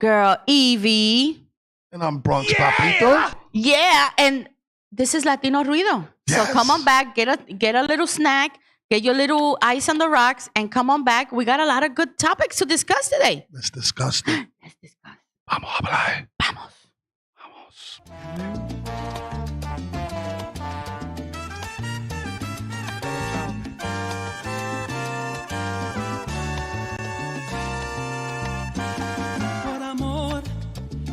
Girl, Evie. And I'm Bronx Papito. Yeah, and this is Latino Ruido. Yes. So come on back, get a little snack, get your little ice on the rocks, and come on back. We got a lot of good topics to discuss today. Let's discuss it. Let's discuss. Vamos a hablar. Vamos. Vamos. Por amor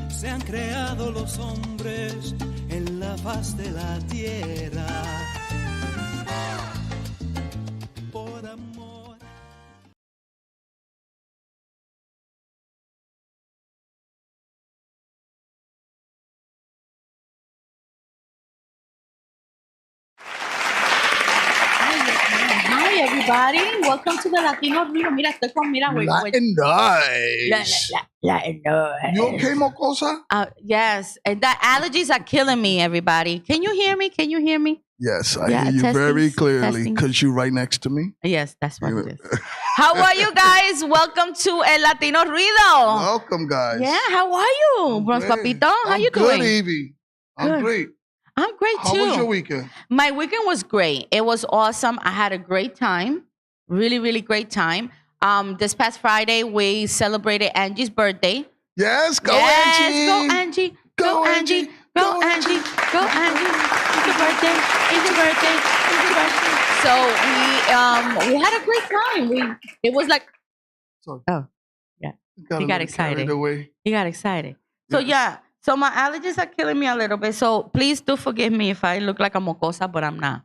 se han creado los hombres en la faz de la tierra. Por amor. Hi, everybody. Welcome to the Latino Ruido. Mira, estoy con, mira, güey. Latin nice. Latino. You okay, Mocosa? Yes, and the allergies are killing me, everybody. Can you hear me? Can you hear me? Yes, I Yeah, hear you very testing, clearly testing. because you're right next to me. Yes, that's what it is. How are you guys? Welcome to El Latino Ruido. Welcome, guys. Yeah, how are you, Bronx Great. Papito? How I'm you good, doing? Evie. I'm Good. great. I'm great How too. was your weekend? My weekend was great. It was awesome. I had a great time. Really, really great time. This past Friday, we celebrated Angie's birthday. Yes, go yes, Angie. go Angie. Go Angie. Go Angie. Go Angie. It's your birthday. It's your birthday. It's your birthday. So we had a great time. It was like Sorry. oh yeah. Got a He got little excited. carried away. He got excited. So Yes. yeah. So my allergies are killing me a little bit. So please do forgive me if I look like a mocosa, but I'm not.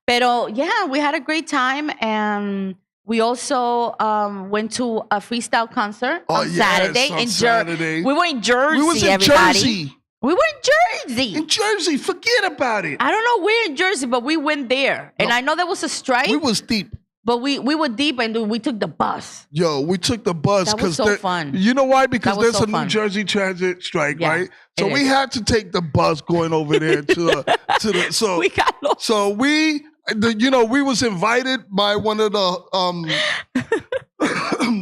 Pero yeah, we had a great time, and we also went to a freestyle concert on yes, Saturday on in Saturday. We were in Jersey. We was in everybody. Jersey. We were in Jersey. In Jersey, forget about it. I don't know where in Jersey, but we went there, and No. I know there was a strike. We was deep. But we were deep, and we took the bus. Yo, we took the bus That was because so fun. You know why? Because That was there's so a New fun. Jersey transit strike, Yeah, right? So it we is. had to take the bus going over there to the so We got lost. so we was invited by one of the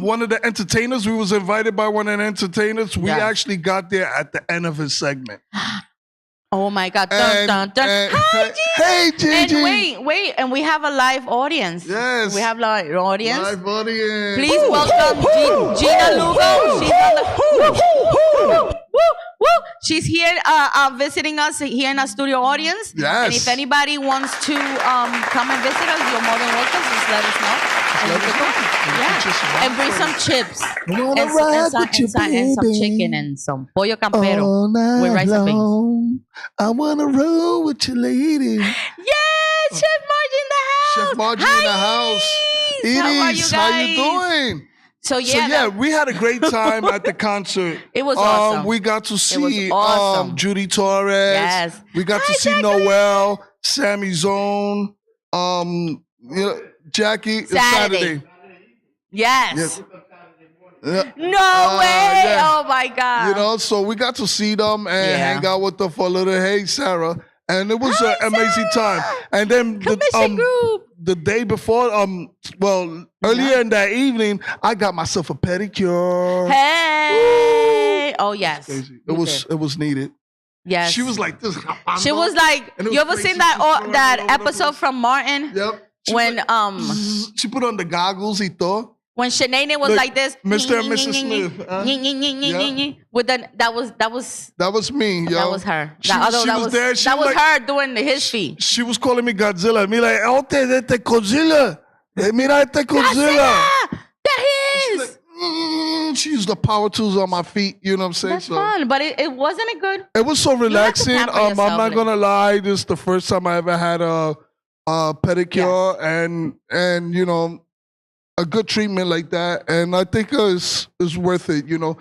one of the entertainers. We was invited by one of the entertainers. We Yes. actually got there at the end of his segment. Oh my God! Dun, dun, dun. Hi, Gigi. Hey, Gigi. And wait, and we have a live audience. Yes. We have live audience. Live audience. Please welcome Gina Lugo. She's on the woo. She's here visiting us here in our studio audience. Yes. And if anybody wants to come and visit us, you're more than welcome. Just let us know. And let we us can know. go. And we Yeah. can just And bring rock some with chips. Wanna And ride some, with you, and some baby. chicken and some pollo campero. All night with rice and beans. long, I wanna roll with you, lady. Yeah, Chef Margie in the house. Chef Margie in the house. Edie's. How are you Edie's, guys? how you doing? So So yeah, yeah, we had a great time at the concert. It was awesome. We got to see awesome. Judy Torres. Yes. We got Hi, to see Jacqueline. Noel, Sammy Zone, Jackie. It's Saturday. Yes. Yes. Yeah. No way. yeah. Oh my God. You know, so we got to see them and Yeah. hang out with them for a little. Hey, Sarah, and it was Hi, an amazing Sarah. time. And then Commission group. the day before, earlier in that evening, I got myself a pedicure. Hey. Oh yes. Crazy. You It was needed. Yes. She was like this. She was like. And it was You ever crazy. seen that She was throwing it that all over the episode place. from Martin Yep. She when was like, she put on the goggles y todo. when Shanae was Look, like this, Mr. and Mrs. Smith, Yeah. with that was That was me, yo. that was her. She, That, she that was there. She that was like, her doing his feet. She was calling me Godzilla. Me like, oh, este Godzilla. Mira este Godzilla. That She's is. like, she used the power tools on my feet. You know what I'm saying? That's fun, but it wasn't it good. It was so relaxing. pamper I'm yourself, not like- gonna lie. This is the first time I ever had a pedicure and a good treatment like that. And I think it's worth it. You know,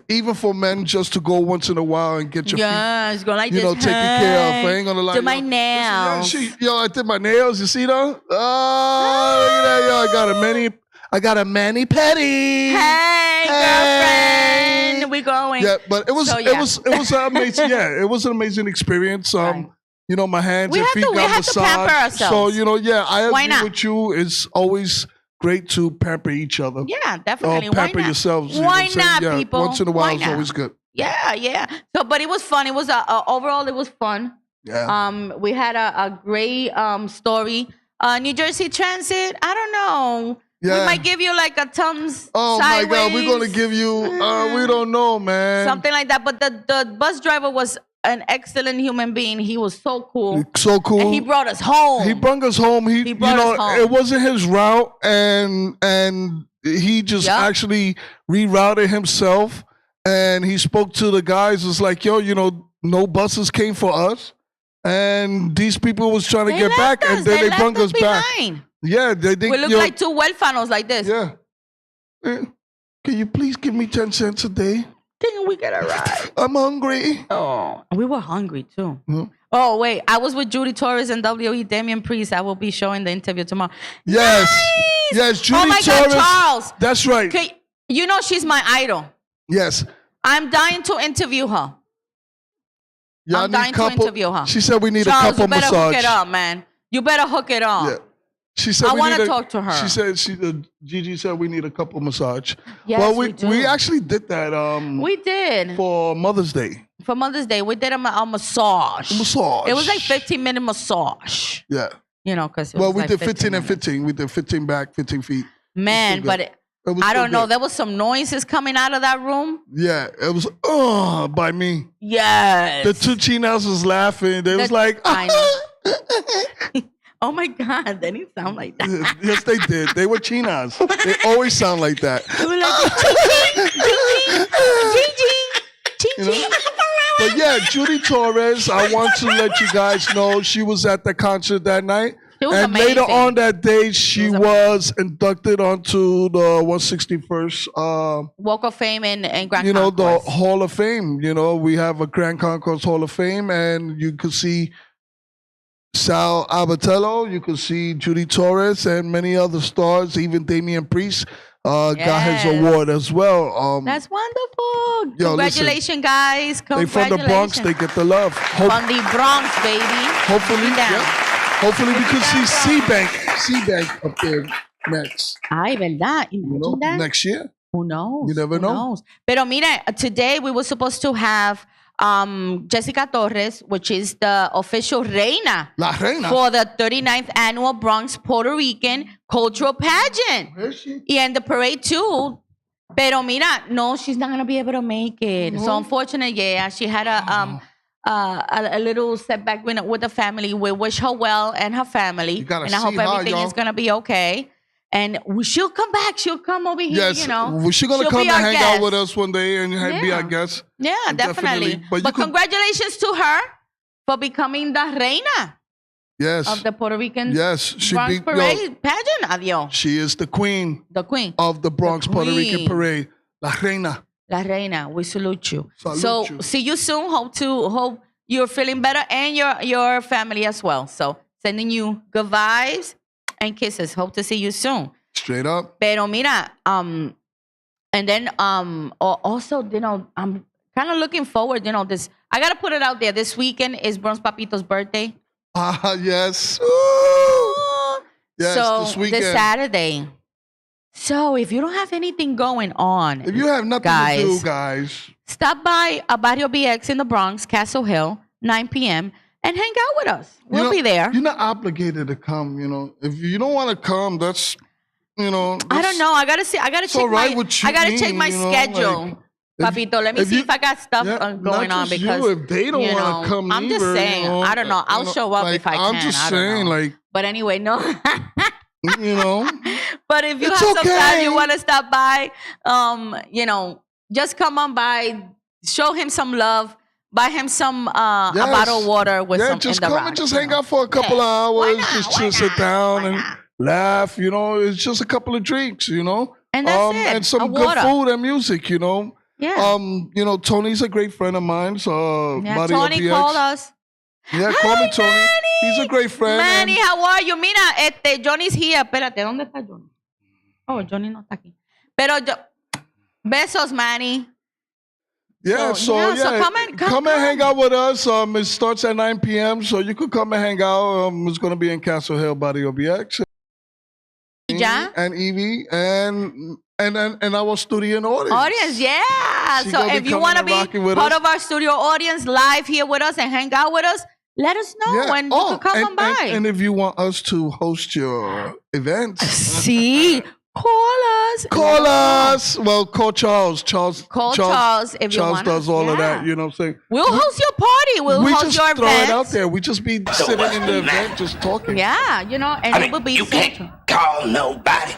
even for men just to go once in a while and get your feet. Yeah, it's going like You this. know, taken care of. I ain't gonna lie. Do my yo. nails. I did my nails. You see that? Oh, look at that, yo! I got a mani pedi. Hey, Hey. girlfriend, we going. Yeah, but it was So, it yeah. was an amazing. Yeah, it was an amazing experience. Right. You know, my hands We and have feet to- we got have to pamper massaged. So ourselves. I Why agree not? with you. It's always great to pamper each other. Yeah, definitely. Or pamper Why not? yourselves. You know Why what I'm saying? not, Yeah, people? once in a while Why is not? always good. Yeah. So, but it was fun. It was overall, it was fun. Yeah. We had a great story. New Jersey Transit. I don't know. Yeah. We might give you like a thumbs. Oh sideways. my God, we're gonna give you. We don't know, man. Something like that. But the bus driver was an excellent human being. He was so cool. So cool. And he brought us home. He brought us home. He brought us home. It wasn't his route, and he just actually rerouted himself, and he spoke to the guys. It's like, yo, no buses came for us, and these people was trying to get back, and then they brought us back. Yeah, they we look like two huérfanos like this. Yeah. Can you please give me 10 cents a day? Can we get a ride? I'm hungry. Oh, we were hungry too. Hmm? Oh, wait. I was with Judy Torres and W.E. Damian Priest. I will be showing the interview tomorrow. Yes. Nice! Yes, Judy Torres. Oh, my God, Charles. That's right. Okay, you know she's my idol. Yes. I'm dying to interview her. I'm dying to interview her. She said we need Charles, a couple massage. you better hook it up, man. You better hook it up. Yeah. She said I want to talk to her. She said Gigi said we need a couple massage. Yes, well, we do. we actually did that. We did for Mother's Day. For Mother's Day, we did a massage. A massage. It was like 15-minute massage. Yeah. Because we did 15 and 15. We did 15 back, 15 feet. Man, but I don't know. There was some noises coming out of that room. Yeah, it was by me. Yes. The two chinas was laughing. They was like, I know. Oh my God, they didn't sound like that. Yes, they did. They were chinas. They always sound like that. They were like, Gigi. But yeah, Judy Torres, I want to let you guys know she was at the concert that night. was and amazing. later on that day, she was inducted onto the 161st Walk of Fame and Grand You know, Concourse. the Hall of Fame. You know, we have a Grand Concourse Hall of Fame, and you could see Sal Abatello, you could see Judy Torres, and many other stars. Even Damian Priest got his award as well. That's wonderful. Yo, Congratulations, guys. They from the Bronx, they get the love. From the Bronx, baby. Hopefully, hopefully we could see C-Bank up there next. Ay, ¿verdad? Imagine that. Next year. Who knows? You never know. Knows? Pero mira, today we were supposed to have Jessica Torres, which is the official reina, La reina for the 39th annual Bronx Puerto Rican Cultural Pageant. Where is she? And the parade too. Pero mira, no, she's not gonna be able to make it. So unfortunately, she had a little setback with the family. We wish her well and her family, and I hope everything is gonna be okay. And she'll come back. She'll come over here. Yes, you know, she's gonna come and hang out with us one day and be our guest. Yeah, definitely. But congratulations to her for becoming the reina. Yes. Of the Puerto Rican Bronx Parade pageant. Adiós. She is the queen. The queen of the Bronx Puerto Rican Parade. La reina. La reina. We salute you. Salute you. See you soon. Hope you're feeling better and your family as well. So sending you good vibes and kisses. Hope to see you soon. Straight up. Pero mira, and then also, you know, I'm kind of looking forward, you know, I gotta put it out there. This weekend is Bronx Papito's birthday. Yes. Ooh. Yes, so this weekend. This Saturday. So if you don't have anything going on, if you have nothing to do, guys, stop by a Barrio BX in the Bronx, Castle Hill, 9 p.m. and hang out with us. We'll be there. You're not obligated to come, you know. If you don't want to come, that's, you know. I don't know. I gotta see. I gotta check my schedule. Like, Papito, let me see if I got stuff going on because if they don't want to come, I'm just saying. I don't know. I'll show up if I can. I'm just saying, like. But anyway, no. You know. But if you have some time, you want to stop by, you know, just come on by, show him some love, buy him some a bottle of water with some. Just come and just hang out for a couple of hours, just sit down and laugh. You know, it's just a couple of drinks. You know, and that's it. And some good food and music. You know. Yeah. You know, Tony's a great friend of mine. So Tony called us. Yeah, call me Tony. Manny. He's a great friend. Manny, how are you? Mira, Johnny's here. Espérate, ¿dónde está Johnny? Oh, Johnny no está aquí. Pero besos, Manny. Yeah, so come and hang out with us. It starts at 9 p.m. So you could come and hang out. It's going to be in Castle Hill, Barrio BX. Ya. and Evie and our studio audience. Audience, yeah. She So gonna be if you coming want to and be rocking with part us. of our studio audience live here with us and hang out with us, let us know when you could come on by. And if you want us to host your events, See, call us. Well, call Charles. Charles if you Charles want. does all of Yeah. that. You know what I'm saying? We'll host your party. We'll We host just your throw event. it out there. We just be sitting in the event, just talking. Yeah, you know, and it will be you can't call nobody.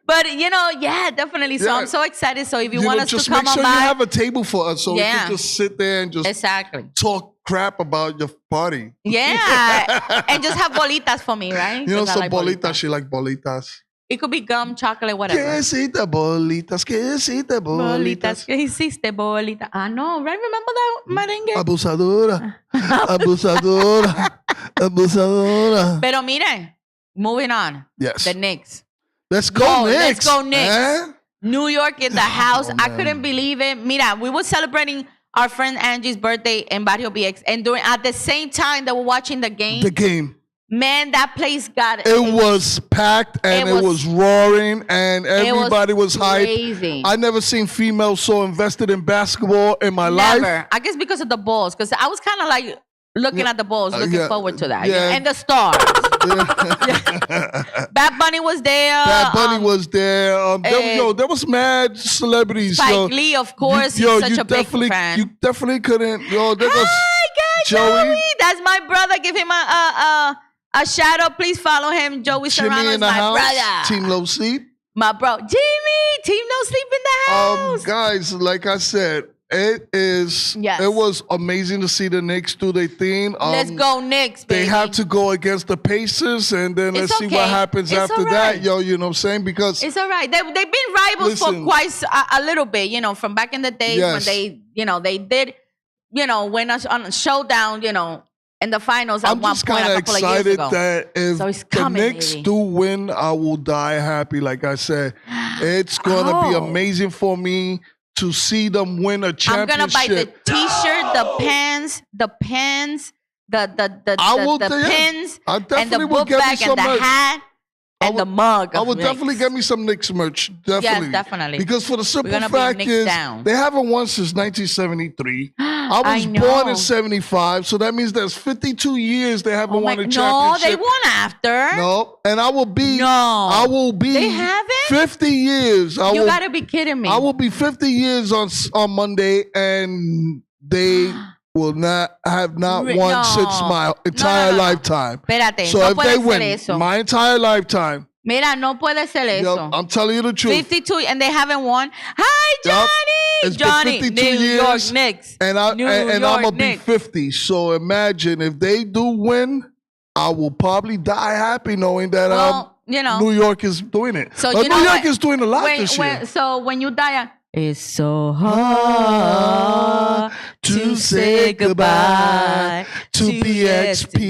But you know, yeah, definitely. So Yeah. I'm so excited. So if you You want know, us to just come make on sure by, you have a table for us, so we Yeah. can just sit there and just exactly. talk crap about your party. Yeah, and just have bolitas for me, right? You know, 'Cause I some like bolitas. She like bolitas. It could be gum, chocolate, whatever. Quesita bolitas, quesita Bolitas. bolitas. ¿Qué hiciste, bolita? I know, right? Remember that merengue? Abusadora, abusadora, abusadora. Pero mire, moving on. Yes. The Knicks. Let's go, Yo, Knicks. let's go, Knicks. Eh? New York in the house. I man. couldn't believe it. Mira, we were celebrating our friend Angie's birthday in Barrio BX, and at the same time that we're watching the game, The game. man, that place got It was packed and It it was roaring and everybody was hyped. crazy. I never seen females so invested in basketball in my life. Never. I guess because of the Bulls, because I was kind of like looking at the Bulls, looking yeah, forward to that. yeah. And the Stars. Bad Bunny was there. Bad Bunny was there. There was mad celebrities. Spike Lee, of course. Yo, He's such you a big definitely, fan. You definitely couldn't. Yo, there was Hi, guys, Joey. That's my brother. Give him a shout out. Please follow him. Joey Jimmy Serrano in is the my house. brother. Team Low Sleep. My bro. Jimmy. Team No Sleep in the house. Guys, like I said, it was amazing to see the Knicks do their thing. Let's go Knicks, baby. They have to go against the Pacers, and then let's see what okay. happens It's after all that, right. yo. You know what I'm saying? Because It's all right. They've been rivals for Listen. quite a little bit, you know, from back in the days when Yes. they did, win us on a showdown, in the finals at I'm one just point kind a of couple of years excited ago. that if So it's the coming, Knicks baby. do win, I will die happy. Like I said, it's gonna be Oh. amazing for me to see them win a I'm championship. gonna buy the T-shirt, the pens, the pins, the pins, I and the definitely will book get me bag some and the merch. hat and the mug. I of would Knicks. definitely get me some Knicks merch. Definitely. Yes, definitely. Because for the simple gonna be fact Knicks is, down. they haven't won since 1973. I was know. born in 75, so that means there's 52 years they haven't won a No, championship. they won after. No, and I will be. No. I will be. They haven't? 50 years. You gotta be kidding me. I will be 50 years on Monday, and they will not have not won No. since my entire no. lifetime. Espérate, So no if puede they ser win eso. my entire lifetime, Mira, no puede ser eso. yo, I'm telling you the truth. 52 and they haven't won. Hi, Yup. Johnny. It's been Johnny, 52 New years, York Knicks. And I'm New gonna York be Knicks. 50. So imagine if they do win, I will probably die happy knowing that Well, you know. New York is doing it. So But you know New York what? is doing a lot this year. So when you die, it's so hard to say goodbye to BXP.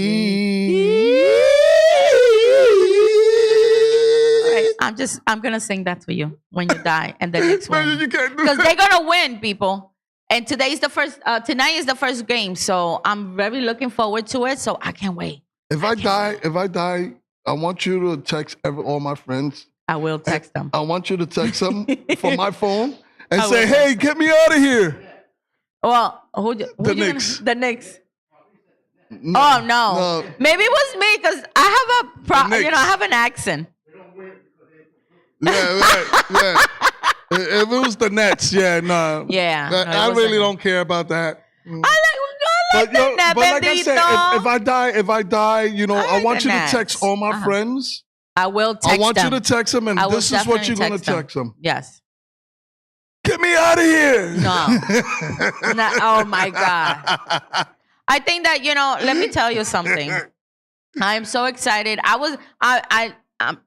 I'm gonna sing that for you when you die and the next Man, one you can't do because that. they're gonna win, people. And tonight is the first game, so I'm very looking forward to it. So I can't wait. If I die, I want you to text all my friends. I will text them. I want you to text them from my phone and I say, will. "Hey, get me out of here." Well, who The you Knicks. the Knicks. Oh no. Maybe it was me because I have The Knicks. I have an accent. Yeah, right, If it was the Nets, yeah, no. Yeah, no, it I wasn't really me. don't care about that. I like the net, but like I said, bendito. if I die, you know, I I like want the you to Nets. text all my Uh-huh. friends. I will text I want them. you to text them, and I will this is what definitely you're going to them. text them. Yes. Get me out of here. No. Oh my God. I think that, let me tell you something. I am so excited.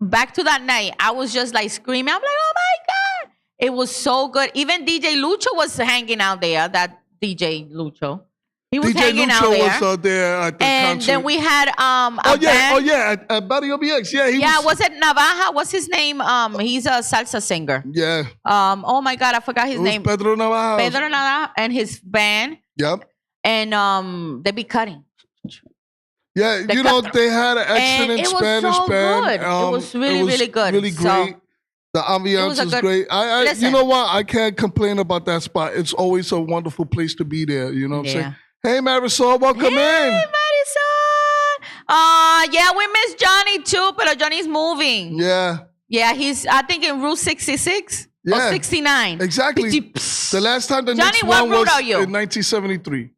Back to that night, I was just like screaming. I'm like, oh my God. It was so good. Even DJ Lucho was hanging out there. That DJ Lucho. He was DJ hanging out Lucho there. was out there at the And concert. then we had oh yeah, at Barrio BX. Yeah, he was it Navaja? What's his name? He's a salsa singer. Yeah. Oh my God, I forgot his It was name. Pedro Navaja. Pedro Navaja and his band. Yep. And they be cutting. Yeah, The you know, captain. they had an And excellent it was Spanish so band. good. It was really, really good. Really So, great. The ambiance was a is good- great. I you Listen. know what? I can't complain about that spot. It's always a wonderful place to be there. You know what I'm saying? Hey, Marisol, welcome in. Marisol. Yeah, we miss Johnny too, but Johnny's moving. Yeah. Yeah, he's, I think, in Route 66 or Yeah. 69. Exactly. The last time the Johnny, Knicks what won route was are you? in 1973.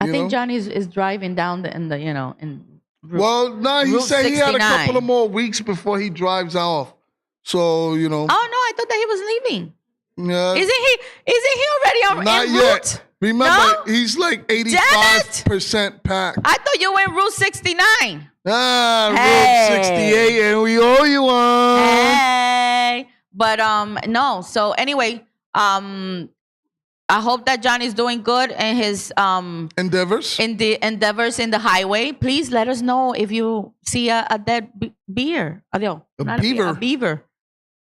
I You think know? Johnny is driving down in Route. Well, no, he Route said he had a 69. couple of more weeks before he drives off. So, you know. Oh no, I thought that he was leaving. Yeah. Isn't he already on Not en yet. route? Remember, No? he's like Damn it. 85% packed. I thought you were in Route 69. Route 68, and we owe you one. Hey. But no. So anyway, I hope that Johnny's doing good in his Endeavors. in the endeavors in the highway. Please let us know if you see a dead beaver. A beaver. A beaver.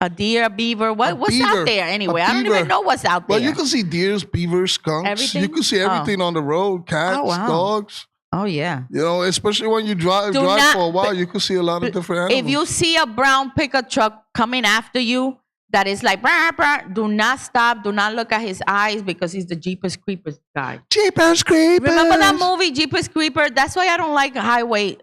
A deer, a beaver. What's beaver. out there anyway? A I don't beaver. even know what's out there. Well, you can see deers, beavers, skunks. Everything? You can see everything on the road. Cats, Oh, wow. dogs. Oh yeah. You know, especially when you drive Do not- for a while, but- you can see a lot of different animals. If you see a brown pickup truck coming after you that is like, brah, brah, do not stop. Do not look at his eyes because he's the Jeepers Creepers guy. Jeepers Creepers. Remember that movie, Jeepers Creeper? That's why I don't like highway,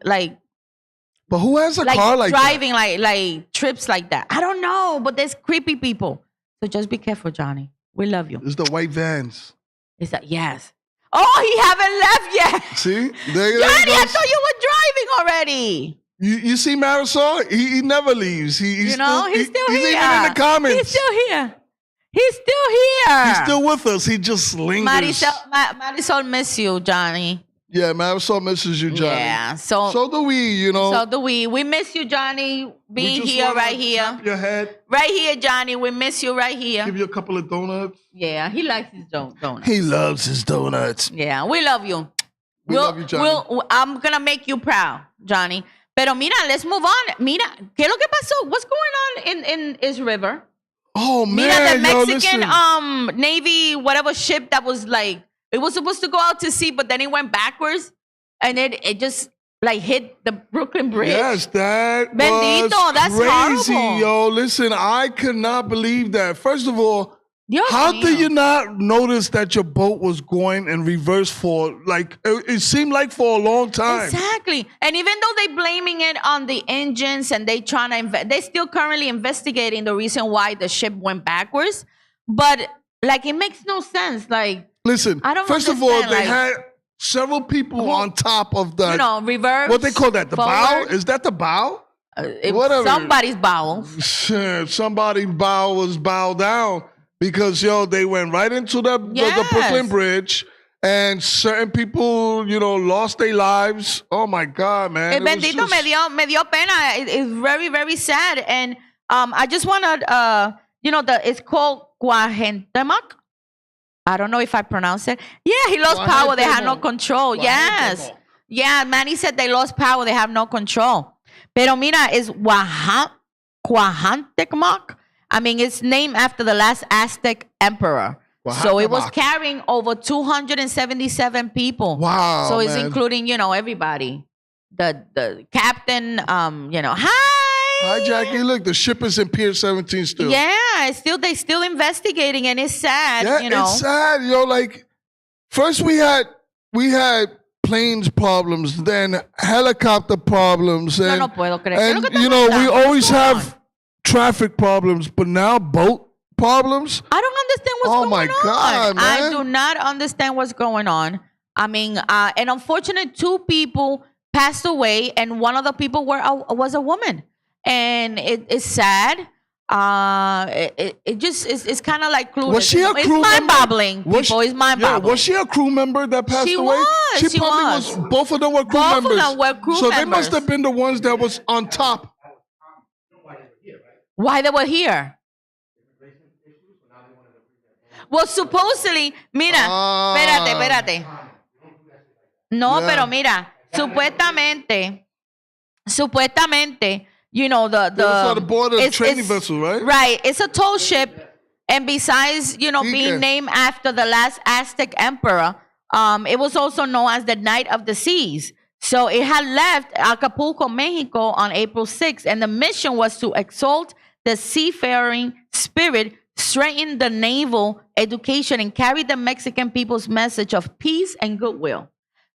But who has a car like driving like trips like that. I don't know, but there's creepy people. So just be careful, Johnny. We love you. that? It's the white vans. Is that yes? Oh, he haven't left yet. See? There Johnny, I goes. thought you were driving already. You see Marisol? He never leaves. He's You know, he's still here. He's even in the comments. He's still here. He's still here. He's still with us. He just lingers. Marisol miss you, Johnny. Yeah, Marisol misses you, Johnny. Yeah. So do we, you know. so do we. We miss you, Johnny. We Being just here, wanna right here. tap your head, Right here, Johnny. We miss you right here. give you a couple of donuts. Yeah, he likes his donuts. He loves his donuts. Yeah, we love you. We love you, Johnny. I'm gonna make you proud, Johnny. Pero mira, let's move on. Mira, ¿qué es lo que pasó? What's going on in East River? Oh, man. Mira, the yo, Mexican listen. Navy, whatever ship that was like, it was supposed to go out to sea, but then it went backwards. And it just like hit the Brooklyn Bridge. Yes, that Bendito, was that's crazy, horrible. yo. Listen, I could not believe that. First of all, Dios how mío. do you not notice that your boat was going in reverse for, like, it seemed like for a long time. Exactly. And even though they're blaming it on the engines and they trying to they're still currently investigating the reason why the ship went backwards. But like it makes no sense. Like Listen, I don't first of all, understand, they like- had several people on top of the, you know, reverse. what they call that, the bow? forward. Is that the bow? Whatever. Somebody's bowel. Somebody's bow was bowed down because, yo, they went right into the Yes. Brooklyn Bridge. And certain people, you know, lost their lives. Oh my God, man! It was Bendito just- me dio pena. It's very, very sad. And I just want to, it's called Cuauhtémoc. I don't know if I pronounce it. Yeah, he lost power. They had no control. Yes. Yeah, Manny said they lost power. They have no control. Pero mira, it's Cuauhtémoc. I mean, it's named after the last Aztec emperor. So it was Cuauhtémoc. carrying over 277 people. Wow, So it's man. including, everybody. The captain, hi. Hi, Jackie. Look, the ship is in Pier 17 still. Yeah, they still investigating, and it's sad. Yeah, it's sad, yo. Like, first we had planes problems, then helicopter problems, and, no puedo creer. ¿Qué es lo and que you está know, we pasando? always What's going have traffic problems, but now boat problems. I don't understand what's Oh, my going on. God, I man. do not understand what's going on. I mean, and unfortunately, 2 people passed away, and one of the people was a woman, and it's sad. It just it's kind of like clueless. Was she a crew It's member? mind-bobbling. Was People, it's mind-boggling. Yeah, was she a crew member that passed She away? was, she probably was. Both of them were crew Both of members. them were crew so they must members. have been the ones that was on top. Why they were here? Well, supposedly, mira, espérate. No, Yeah. pero mira, supuestamente, you know, They was on the board of a it's- training it's- vessel, right? Right, it's a toll ship, and besides, being Ike. named after the last Aztec emperor, it was also known as the Knight of the Seas. So it had left Acapulco, Mexico on April 6th, and the mission was to exalt the seafaring spirit, strengthen the naval education, and carry the Mexican people's message of peace and goodwill.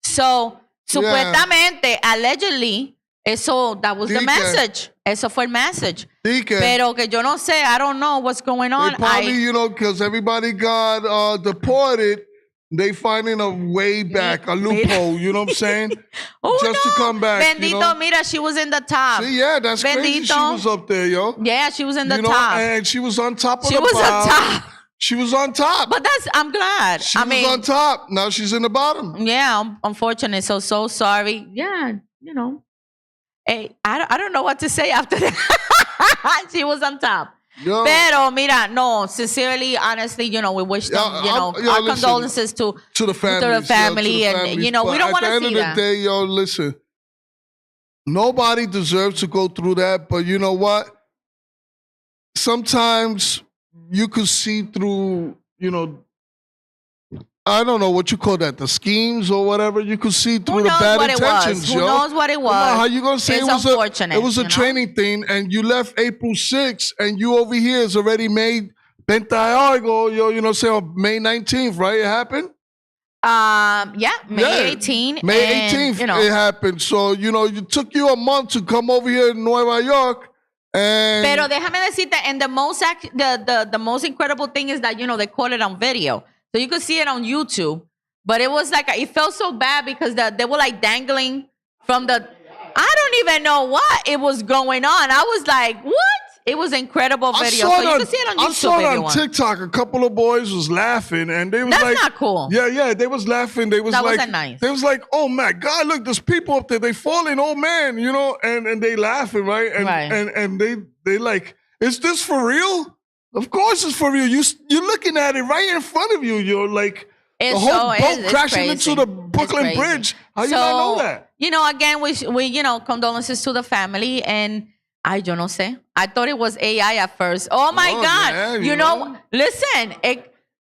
So, supuestamente, allegedly, that was the message. Eso fue el message. Pero que yo no sé, I don't know what's going on. They probably, because everybody got deported, they finding a way back, a loophole, you know what I'm saying? Just to come back. Bendito, mira, she was in the top. See, yeah, that's crazy. She was up there, yo. Yeah, she was in the top. And she was on top of the pile. She was on top. She was on top. But I'm glad. She was on top. Now she's in the bottom. Yeah, unfortunate. So sorry. Yeah, Hey, I don't know what to say after that. She was on top. Yo. Pero mira, no, sincerely, honestly, we wish them, our condolences to the family, and we don't want to see that. At the end of the day, listen, nobody deserves to go through that, but you know what? Sometimes you could see through, I don't know what you call that, the schemes or whatever. You could see through the bad intentions, Who knows what it was? How you gonna say it was a training thing, and you left April 6th, and you over here is already made 20 algo, say on May 19th, right? It happened. May 18th. May 18th, it happened. So it took you a month to come over here in Nueva York. Pero déjame decirte, and the most incredible thing is that they caught it on video. So you could see it on YouTube, but it was it felt so bad because they were dangling from I don't even know what it was going on. I was like, what? It was incredible video. So you could see it on YouTube. I saw it on TikTok. A couple of boys was laughing, and they was That's not cool. Yeah, they was laughing. They was that wasn't nice. They was like, oh my God, look, there's people up there. They falling, oh man, and they laughing, right? And they like, is this for real? Of course it's for real. You're looking at it right in front of you. You're like the whole boat crashing into the Brooklyn Bridge. How you not know that? Again, we condolences to the family, and I don't know. I thought it was AI at first. Oh my God! Man, listen.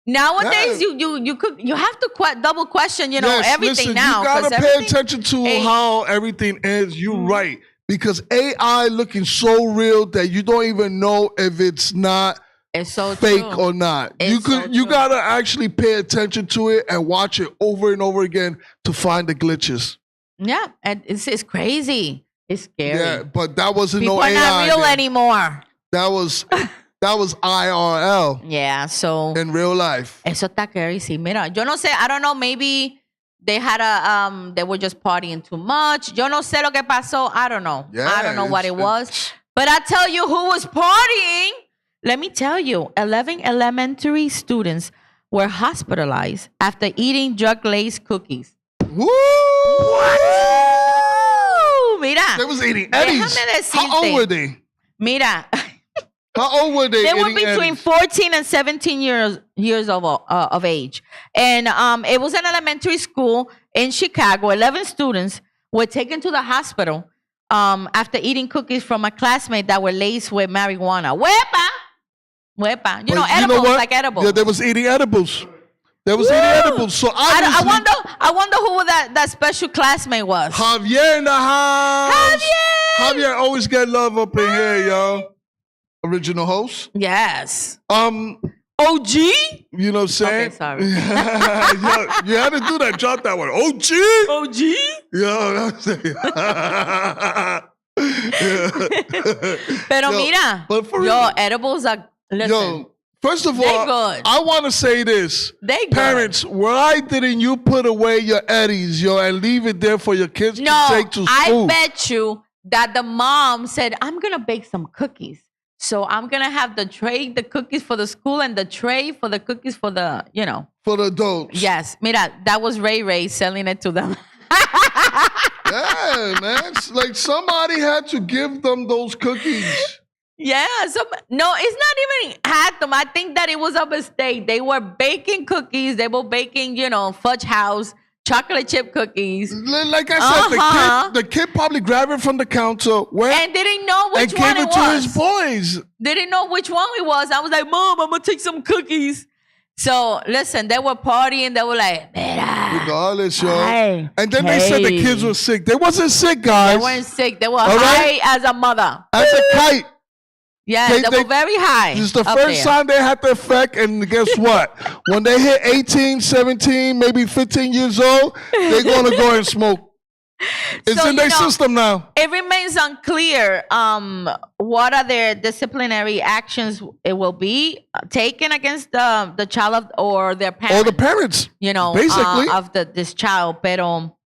Nowadays, you have to double question. Everything listen, now. You gotta pay attention to how everything is. You're right, because AI looking so real that you don't even know if it's not. It's so fake true. or not. You gotta actually pay attention to it and watch it over and over again to find the glitches. Yeah, and it's crazy. It's scary. Yeah, but that wasn't People no AI. People are not real anymore. That was IRL. Yeah, so in real life. Eso está crazy. Mira, yo no sé. I don't know. Maybe they had they were just partying too much. Yo no sé lo que pasó. I don't know. Yeah, I don't know what it was. But I tell you who was partying. Let me tell you, 11 elementary students were hospitalized after eating drug-laced cookies. Woo! What? Mira. They was eating Eddies. How old were they? Mira. How old were they? They were between Eddies? 14 and 17 years of age. And it was an elementary school in Chicago. 11 students were taken to the hospital after eating cookies from a classmate that were laced with marijuana. Wepa. Edibles, like edibles. Yeah, they was eating edibles. They was eating edibles. So I wonder who that special classmate was. Javier in the house. Javier always get love up in here, y'all. Original host. Yes. OG. You know what I'm saying? Okay, sorry. You had to do that. Drop that one. OG. Yo, Pero mira, edibles are. Listen, first of all, I want to say this. Parents, why didn't you put away your Eddies, and leave it there for your kids to take to school? I bet you that the mom said, I'm going to bake some cookies. So I'm going to have the cookies for the school, and the tray for the cookies for the, For the adults. Yes. Mira, that was Ray selling it to them. Yeah, man. It's like somebody had to give them those cookies. Yeah, no, it's not even had them. I think that it was a mistake. They were baking cookies. They were baking, fudge house, chocolate chip cookies. Like I said, the kid probably grabbed it from the counter, and didn't know which one it was. And gave it to his boys. Didn't know which one it was. I was like, Mom, I'm gonna take some cookies. So listen, they were partying. They were like, "Mira, Regardless, yo. Hey. And then they said the kids were sick. They wasn't sick, guys. They weren't sick. They were All high right? as a mother. As a kite. Yeah, They- they were very high. This is the up first there. time they had the effect, and guess what? When they hit 18, 17, maybe 15 years old, they're going to go and smoke. It's So, in their system now. It remains unclear what are their disciplinary actions it will be taken against the child or their parents. Or the parents, you know, basically. of this child. Pero,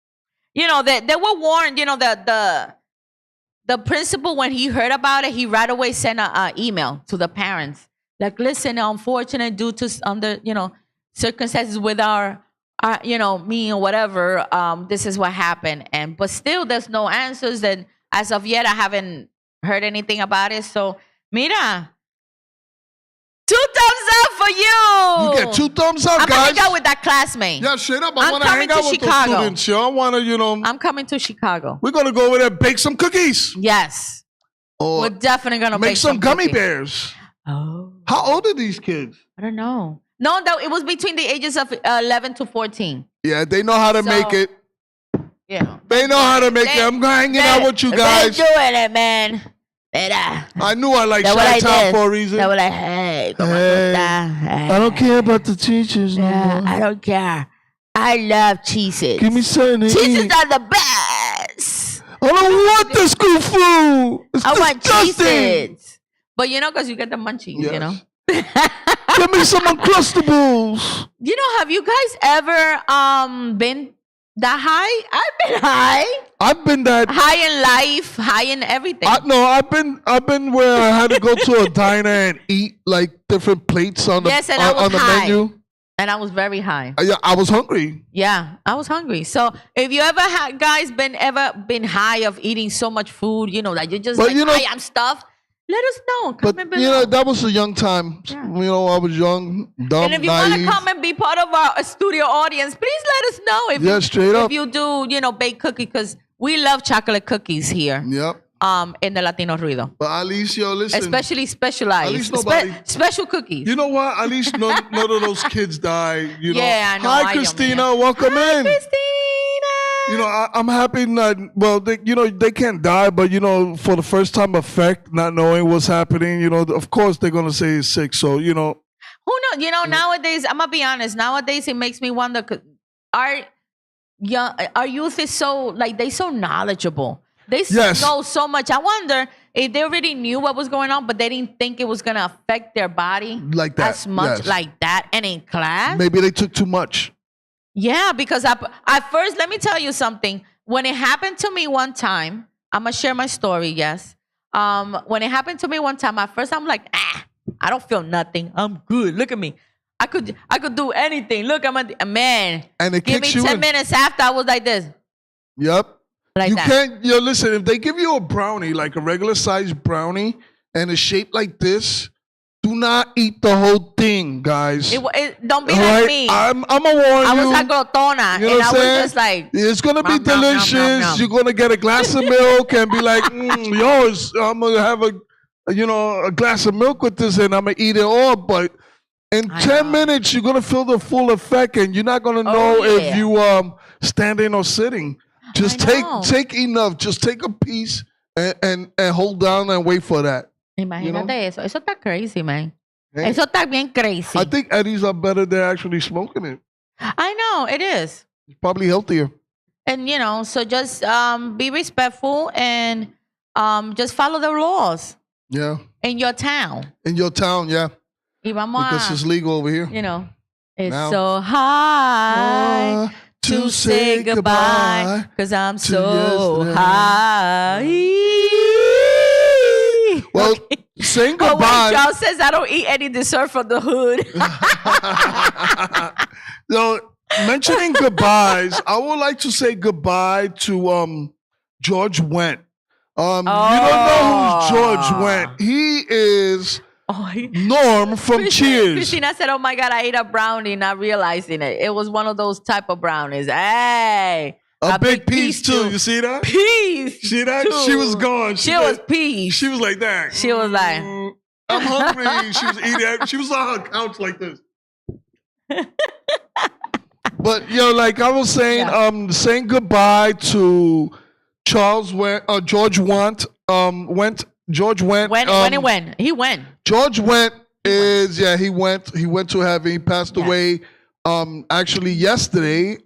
you know, they were warned. You know, the principal, when he heard about it, he right away sent an email to the parents. Like, listen, unfortunately, due to circumstances with our me or whatever, this is what happened. But still, there's no answers. And as of yet, I haven't heard anything about it. So, mira, 2 thumbs up for you. You get 2 thumbs up, I'm guys. gonna hang out with that classmate. Yeah, straight up. I I'm want to hang coming out to with Chicago. the students. Yo. I want to, I'm coming to Chicago. we're going to go over there, bake some cookies. Yes. Or We're definitely gonna make bake some gummy cookies. bears. Oh, How old are these kids? I don't know. No, it was between the ages of 11 to 14. Yeah, they know how to So- make it. Yeah. They know how to make it. I'm hanging out with you guys. They're doing it, man. Mira. I knew I liked They were like Chi-Town this. for a reason. They were like, hey, ¿cómo tú Hey, estás? Hey. I don't care about the teachers no Yeah, more. I don't care. I love cheeses. Give me something to Cheeses eat. are the best. I don't want the school food. It's I want disgusting. cheeses. But you know, because you get the munchies, Yes. you know. Give me some Uncrustables. You know, have you guys ever been that high? I've been high. I've been that. High in life, high in everything. I've been where I had to go to a diner and eat like different plates on the Yes, and I was on the high. menu. And I was very high. Yeah, I was hungry. Yeah, I was hungry. So if you ever guys been high of eating so much food, you know, that you're just But like, you know- I am stuffed, let us know. But Comment you below. know, that was a young time. Yeah. You know, I was young, dumb, And if you want to naive. come and be part of our studio audience, please let us know if Yeah, you, straight up. if you do, bake cookies, because we love chocolate cookies here. Yep. In the Latino Ruido. But at least, yo, listen. Especially specialized. At least nobody- Special cookies. You know what? At least none of those kids died. You know. Yeah, I know. Hi, Ay, Dios Christina. mío. Welcome Hi, in. Christina. You know, I'm happy that, well, they can't die, but, for the first time effect, not knowing what's happening, of course they're going to say he's sick. So, Who knows? Nowadays, I'm gonna be honest. Nowadays, it makes me wonder. 'Cause our youth is so they so knowledgeable. They Yes. know so much. I wonder if they already knew what was going on, but they didn't think it was gonna affect their body Like that, as much yes. like that. And in class, maybe they took too much. yeah, because at first, let me tell you something. When it happened to me one time, I'm gonna share my story. Yes. When it happened to me one time, at first I'm like, I don't feel nothing. I'm good. Look at me. I could do anything. Look, I'm a man. And it Give me kicks you 10 in. minutes after I was like this. Yep. Like You that. can't, listen, if they give you a brownie, like a regular sized brownie, and it's shaped like this, do not eat the whole thing, guys. Don't be All like right? me. I'm going to warn I you. was a glotona, You know and what I I'm was saying? just like, It's gonna be nom, nom, nom, delicious. nom, nom. You're gonna get a glass of milk and be like, I'm gonna have a glass of milk with this, and I'm gonna eat it all. But in I 10 know. minutes, you're gonna feel the full effect, and you're not gonna know yeah. if you standing or sitting. Just I know. take enough. Just take a piece and hold down and wait for that. imagínate eso. Eso está crazy, man. Hey, Eso está bien crazy. I think Eddies are better than actually smoking it. I know, it is. It's probably healthier. And, so just be respectful and just follow the laws Yeah, in your town. in your town, yeah, Y vamos because it's legal over here. It's Now. so high to say goodbye because I'm to so yesterday. high. Well, saying But when goodbye. Charles says I don't eat any dessert from the hood. Mentioning goodbyes, I would like to say goodbye to George Wendt. You don't know who's George Wendt. He is Norm from Cheers. Christina said, oh my God, I ate a brownie not realizing it. It was one of those type of brownies. Hey. A big piece too. You see that? Peace. See that? too. She was gone. She was peace. She was like that. She was like, I'm hungry. She was eating. She was on her couch like this. But like I was saying, Yeah. saying goodbye to George went. George went. When he went, he went. George went he went. He went to heaven. He passed away. Actually yesterday.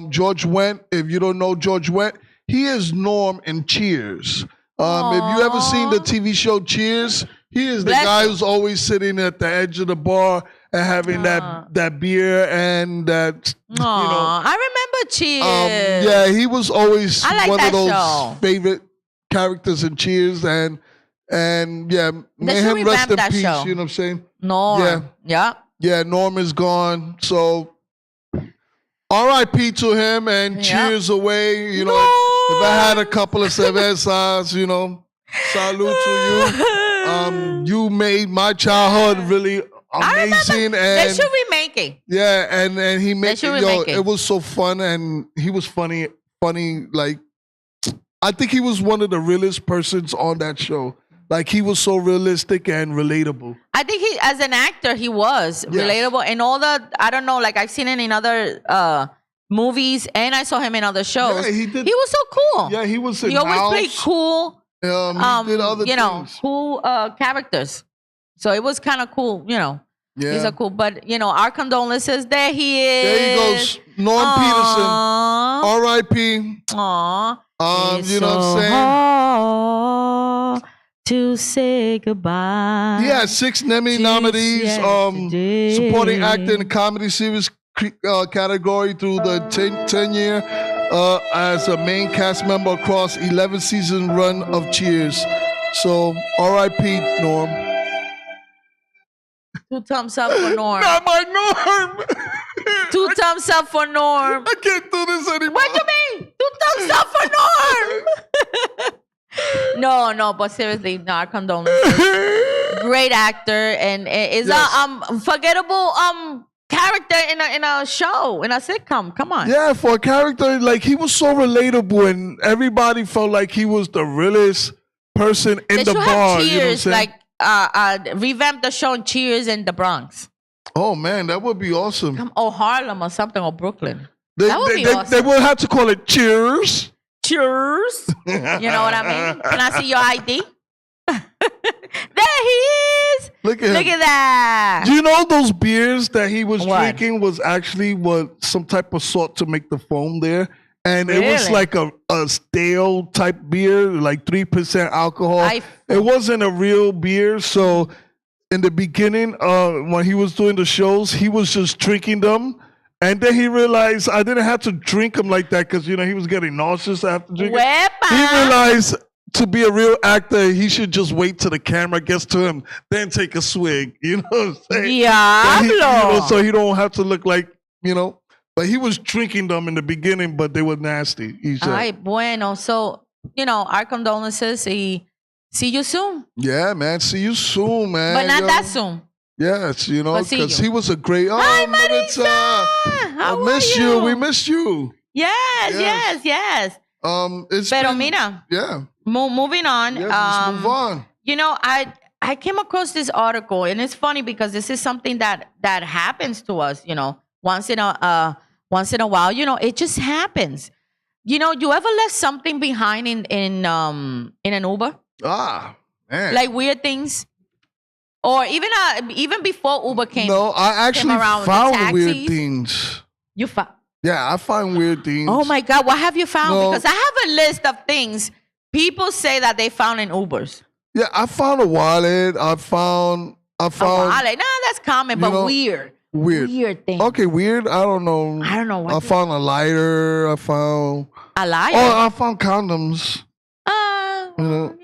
George went. If you don't know George went, he is Norm in Cheers. If you ever seen the TV show Cheers, he is the Bless guy him. who's always sitting at the edge of the bar and having that beer and that I remember Cheers. yeah, he was always I like one that of those show. favorite characters in Cheers and yeah, may should him rest revamp in that peace, show. you know what I'm saying? Norm. Yeah. Yeah, Norm is gone. So R.I.P. to him and cheers away. You know, if I had a couple of cervezas, salute to you. You made my childhood really amazing. They And should remake it. yeah, and he made should remake it. it was so fun and he was funny, like I think he was one of the realest persons on that show. Like he was so realistic and relatable. I think he, as an actor, he was relatable. And all I don't know, like I've seen it in other movies and I saw him in other shows. Yeah, he did. He was so cool. Yeah, he was in He always House. played cool, He did other things. cool characters. So it was kind of cool, Yeah. He's a cool, but our condolences. There he is. There he goes. Norm Peterson. R.I.P. Aww. You know what I'm saying? Hard to say goodbye. He had 6 Emmy nominees. Supporting actor in the comedy series category through the 10 year as a main cast member across 11 season run of Cheers. So R.I.P. Norm. 2 thumbs up for Norm. Not my Norm. 2 thumbs up for Norm. I can't do this anymore. What do you mean? 2 thumbs up for Norm. No, but seriously, our condolences. Great actor and is a unforgettable character in a show, in a sitcom. Come on. Yeah, for a character, like he was so relatable and everybody felt like he was the realest person in They the should bar. have You know what I'm Cheers, saying? like revamp the show in Cheers in the Bronx. Oh man, that would be awesome. Or Harlem or something, or Brooklyn. They, That would be awesome. They would have to call it Cheers. Cheers. You know what I mean? Can I see your ID? There he is. Look at him. Look at that. Do you know those beers that he was What? drinking was actually some type of salt to make the foam there? And it was Really? like a stale type beer, like 3% alcohol. It wasn't a real beer. So in the beginning, when he was doing the shows, he was just drinking them. And then he realized I didn't have to drink them like that because, he was getting nauseous after drinking. He realized to be a real actor, he should just wait till the camera gets to him, then take a swig. You know what I'm saying? Diablo. So he don't have to look like, But he was drinking them in the beginning, but they were nasty. He said. Ay, bueno. So, our condolences. See you soon. Yeah, man. See you soon, man. But not that soon. Yes, But see because you. he was a great. Hi, Maritza. How I miss are you. We missed you. Yes. It's Pero been, mira, yeah. moving on. Yes, let's move on. I came across this article, and it's funny because this is something that happens to us. Once in a while. It just happens. You ever left something behind in an Uber? Ah, man. Like weird things, or even before Uber came. No, I actually around with the found weird taxis. things. You found. Yeah, I find weird things. Oh my God, what have you found? No. Because I have a list of things people say that they found in Ubers. Yeah, I found a wallet. I found. Oh, that's common, but weird. Weird things. Okay, weird. I don't know. What I found a lighter. I found. a lighter. Oh, I found condoms.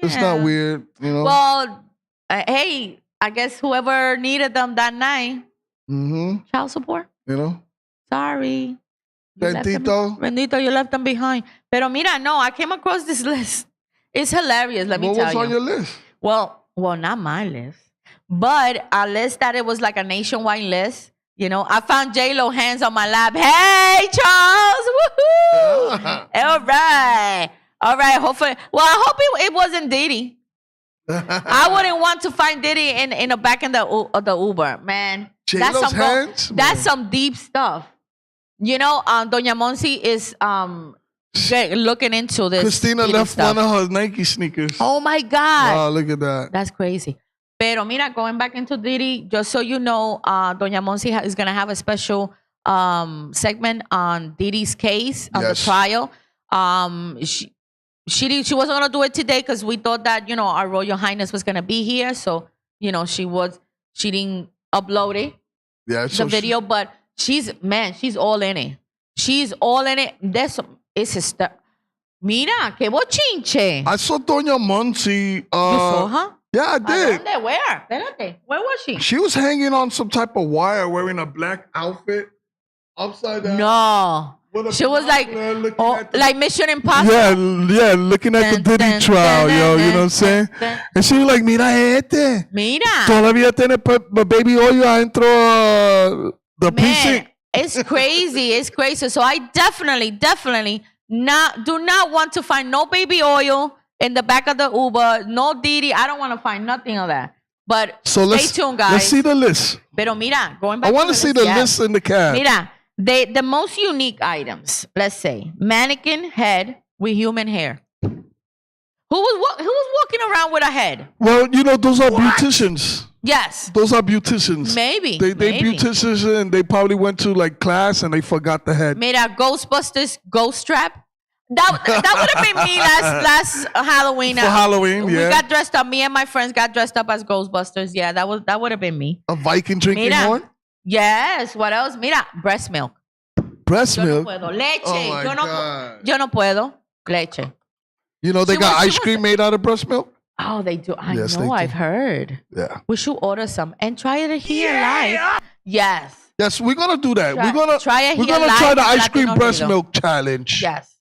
It's not yeah. weird. Well, hey, I guess whoever needed them that night, child support. Sorry. Bendito, you left them behind. Pero mira, no, I came across this list. It's hilarious, let me tell you. What was on your list? Well, not my list, but a list that it was like a nationwide list. I found J-Lo hands on my lap. Hey, Charles! Woohoo! All right. Hopefully, I hope it wasn't Diddy. I wouldn't want to find Diddy in the back of the Uber, man. J-Lo's hands? That's some deep stuff. You know, Doña Monsi is looking into this. Christina left stuff. one of her Nike sneakers. Oh my God. Wow, look at that. That's crazy. Pero mira, going back into Diddy, just so you know, Doña Monsi is going to have a special segment on Diddy's case, on the trial. She wasn't going to do it today because we thought that, you know, our Royal Highness was going to be here. So, you know, she didn't upload it, the video, but she's all in it. She's all in it. It's a stuff. Mira, qué bochinche. I saw Doña Monsi. You saw her? Yeah, I did. Where? Espérate. Where was she? She was hanging on some type of wire wearing a black outfit upside down. No. She was like Mission Impossible. Yeah, looking at the Diddy trial, yo. You know what I'm saying? And she was like, mira este. Mira. Todavía tiene baby oil adentro the precinct. It's crazy. It's crazy. So I definitely do not want to find no baby oil in the back of the Uber, no Diddy. I don't want to find nothing of that. But stay tuned, guys. Let's see the list. Pero mira, going back I want to see the list in the cab. Mira, the most unique items, let's say, mannequin head with human hair. Who was walking around with a head? Well, you know, those are beauticians. Yes. Those are beauticians. Maybe. They beauticians and they probably went to like class and they forgot the head. Mira, Ghostbusters ghost strap. That would have been me last Halloween. For Halloween, we got dressed up. Me and my friends got dressed up as Ghostbusters. Yeah, that would have been me. A Viking drinking horn? Yes. What else? Mira, breast milk. Breast milk? No puedo. Leche. Oh my God. Yo no puedo. Leche. You know they got ice cream made out of breast milk? Oh, they do. I Yes, know. they do. I've heard. Yeah. We should order some and try it here live. Yes. Yes, we're gonna do that. Try- we're gonna try it we're here gonna live try the on ice cream Latino breast Rudio. milk challenge. Yes.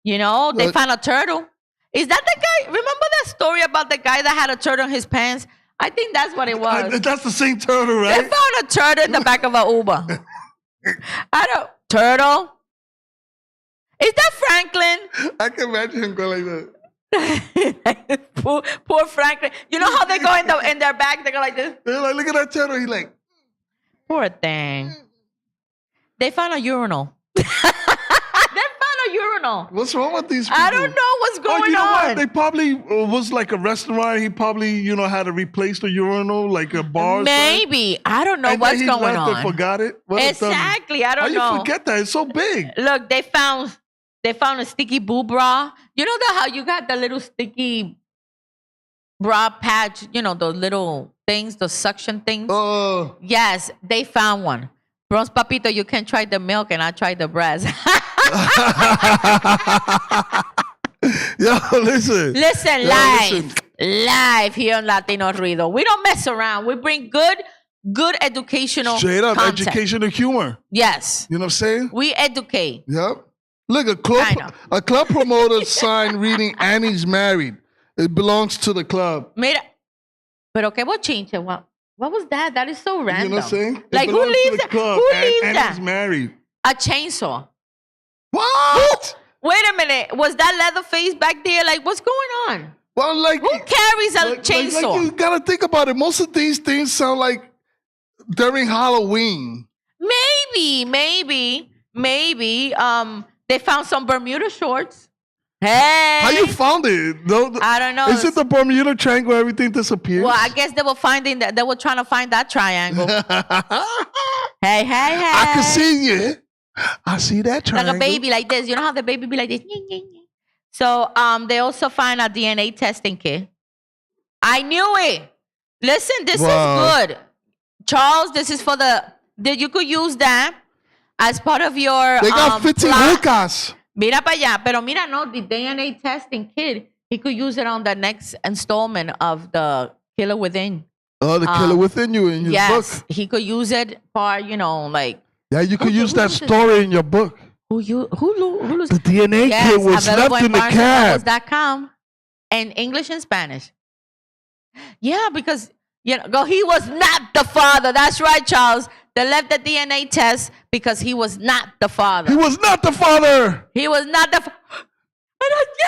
You know, they Look. found a turtle. Is that the guy? Remember that story about the guy that had a turtle in his pants? I think that's what it was. That's the same turtle, They right? found a turtle in the back of an Uber. Turtle? Is that Franklin? I can imagine him going like that. poor Franklin. You know how they go in their back? They go like this. They're like, look at that turtle. He's like, Poor thing. They found a urinal. They found a urinal. what's wrong with these people? I don't know what's going you know on. what? They probably was like a restaurant. He probably, you know, had to replace the urinal, like a bar. Maybe. I don't know and what's then he going left on. and forgot it. What a dummy. Exactly. I How don't know. you forget that? It's so big. Look, they found a sticky boob bra. You know how you got the little sticky bra patch, you know, those little things, the suction things? Oh. Yes, they found one. Bronze Papito, you can try the milk and I try the breast. Yo, listen. Listen, Yo, live. listen. Live here on Latino Rudio. We don't mess around. We bring good educational Straight up content. education and humor. Yes. You know what I'm saying? We educate. Yep. Look, Kinda. a club promoter sign reading Annie's married. It belongs to the club. Mira, pero qué bochinche. What was that? That is so random. You know what I'm saying? It Like, who belongs to leaves the that? club. Who leaves Annie's that? married. A chainsaw. What? Wait a minute. Was that Leatherface back there? Like, what's going on? Well, like, Who carries a like chainsaw? you gotta think about it. Most of these things sound like during Halloween. Maybe. They found some Bermuda shorts. Hey. How you found it? I don't know. Is it the Bermuda Triangle? Everything disappears. Well, I guess they were finding that. They were trying to find that triangle. Hey. I can see you. I see that triangle. Like a baby like this. You know how the baby be like this? So they also find a DNA testing kit. I knew it. Listen, this is good. Charles, this is for you could use that as part of your They got 15 plot. hookahs. Mira para allá. Pero mira, no, the DNA testing kit, he could use it on the next installment of the Killer Within. Oh, the killer within you in your book. Yes, he could use it for, you know, like... Yeah, you could use who that uses story in your book. Who The DNA yes, kit was available left in the cab. BarnesandNobles.com in English and Spanish. Yeah, because he was not the father. That's right, Charles. They left the DNA test because he was not the father. He was not the father. He was not the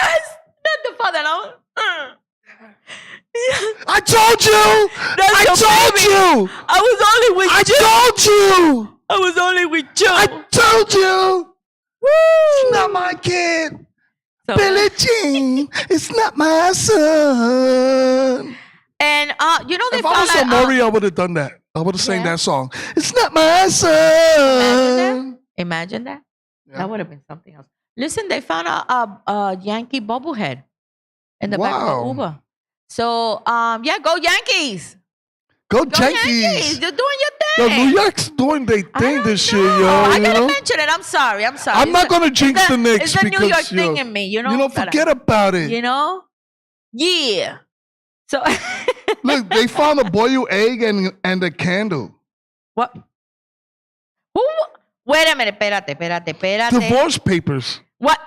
yes, not the father. No. I told you. I told you. I was only with I you. told you. I was only with you. I told you. It's not my kid. So, Billie Jean. It's not my son. and you know they If I found was out. Amori, I would have done that. I would have sang Yeah. that song. It's not my son. Imagine that. Yeah. That would have been something else. Listen, they found a Yankee bobblehead in the back of Wow. an Uber. So yeah, go Yankees. Go Go Yankees. Yankees. You're doing your Yo, thing. New York's doing their I thing don't this know. year, yo. I You gotta know? mention it. I'm sorry. I'm sorry. I'm not It's gonna the- jinx it's the Knicks It's the New because, York thing yo, in me, you know. You don't But, forget about it. You know. Yeah. So Look, they found a boiled egg and a candle. what? Who? Wait a minute. Espérate. Divorce papers. What?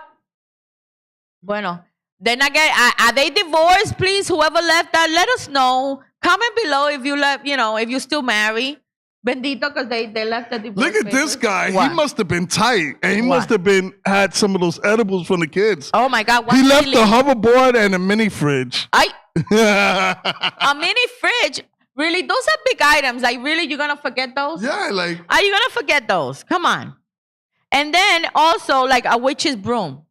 Bueno, they're not getting. Are they divorced? Please, whoever left that, let us know. Comment below if you left. You know, if you still married. Bendito, because they left the divorce. Look at this papers. guy. What? He must have been tight, and he What? must have had some of those edibles from the kids. Oh my God! What He did left the leave? hoverboard and a mini fridge. A mini fridge. Really, those are big items. Like, really, you're gonna forget those? Yeah, like Are you gonna forget those? Come on. And then also like a witch's broom.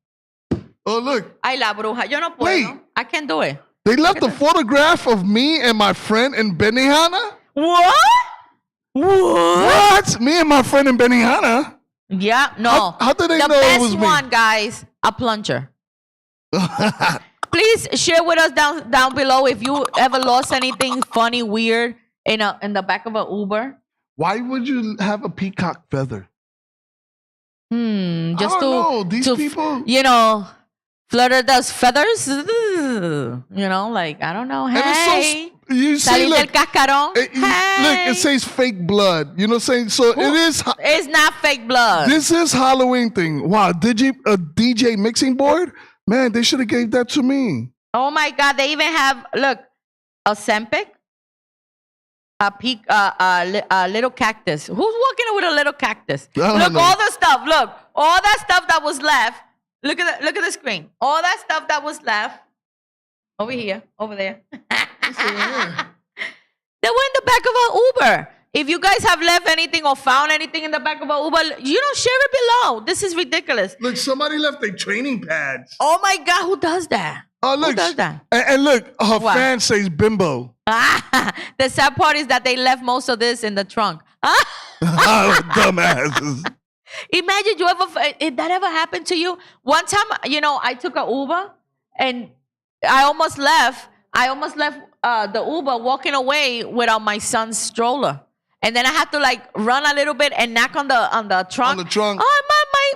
oh look, Ay, la bruja. Yo no puedo. Wait. I can't do it. they left a photograph of me and my friend in Benihana. What? What? Me and my friend in Benihana? Yeah, no. How did they the know it best was me? one, guys, a plunger. Please share with us down below if you ever lost anything funny, weird in the back of an Uber. Why would you have a peacock feather? Just I don't know. These people. you know, flutter those feathers. You know, like I don't know. And it's Hey, you see, salir del look, cascarón. look, Hey. it says fake blood. You know what I'm saying? So it is. It's not fake blood. This is Halloween thing. Wow, DJ mixing board? Man, they should have gave that to me. Oh my God! They even have a Sempic, a little cactus. Who's walking with a little cactus? I don't Look, know. all the stuff. Look, all that stuff that was left. Look at the screen. All that stuff that was left. Over here, over there. They were in the back of an Uber. If you guys have left anything or found anything in the back of an Uber, you know, share it below. This is ridiculous. Look, somebody left their training pads. Oh my God, who does that? Oh, look. Who does that? And look, her What? fan says bimbo. The sad part is that they left most of this in the trunk. Dumbasses. Imagine if that ever happened to you. One time, you know, I took an Uber and I almost left the Uber walking away without my son's stroller. And then I had to like run a little bit and knock on the trunk. On the trunk. Oh,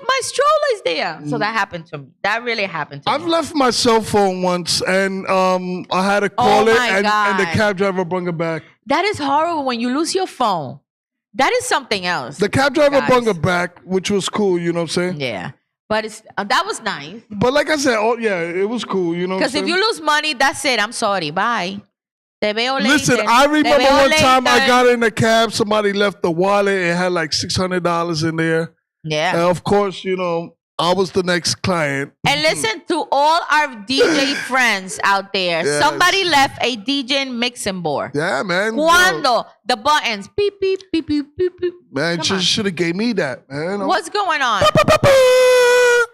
my stroller is there. So that happened to me. That really happened to I've me. left my cell phone once and I had to call it my and the God. cab driver brought it back. That is horrible when you lose your phone. That is something else. The cab driver Guys. brought it back, which was cool, you know what I'm saying? Yeah. But it's that was nice. But like I said, oh yeah, it was cool, you know what I'm Because if saying? you lose money, that's it. I'm sorry. Bye. Te veo later. Listen, I Te remember veo one time I later. got in the cab, somebody left the wallet, it had like $600 in there. Yeah. And of course, you know, I was the next client. And listen to all our DJ friends out there. Yes. Somebody left a DJ mixing board. Yeah, man. Yo, Cuando the buttons beep beep beep beep beep beep. man, Come on. should have gave me that, man. What's going on? I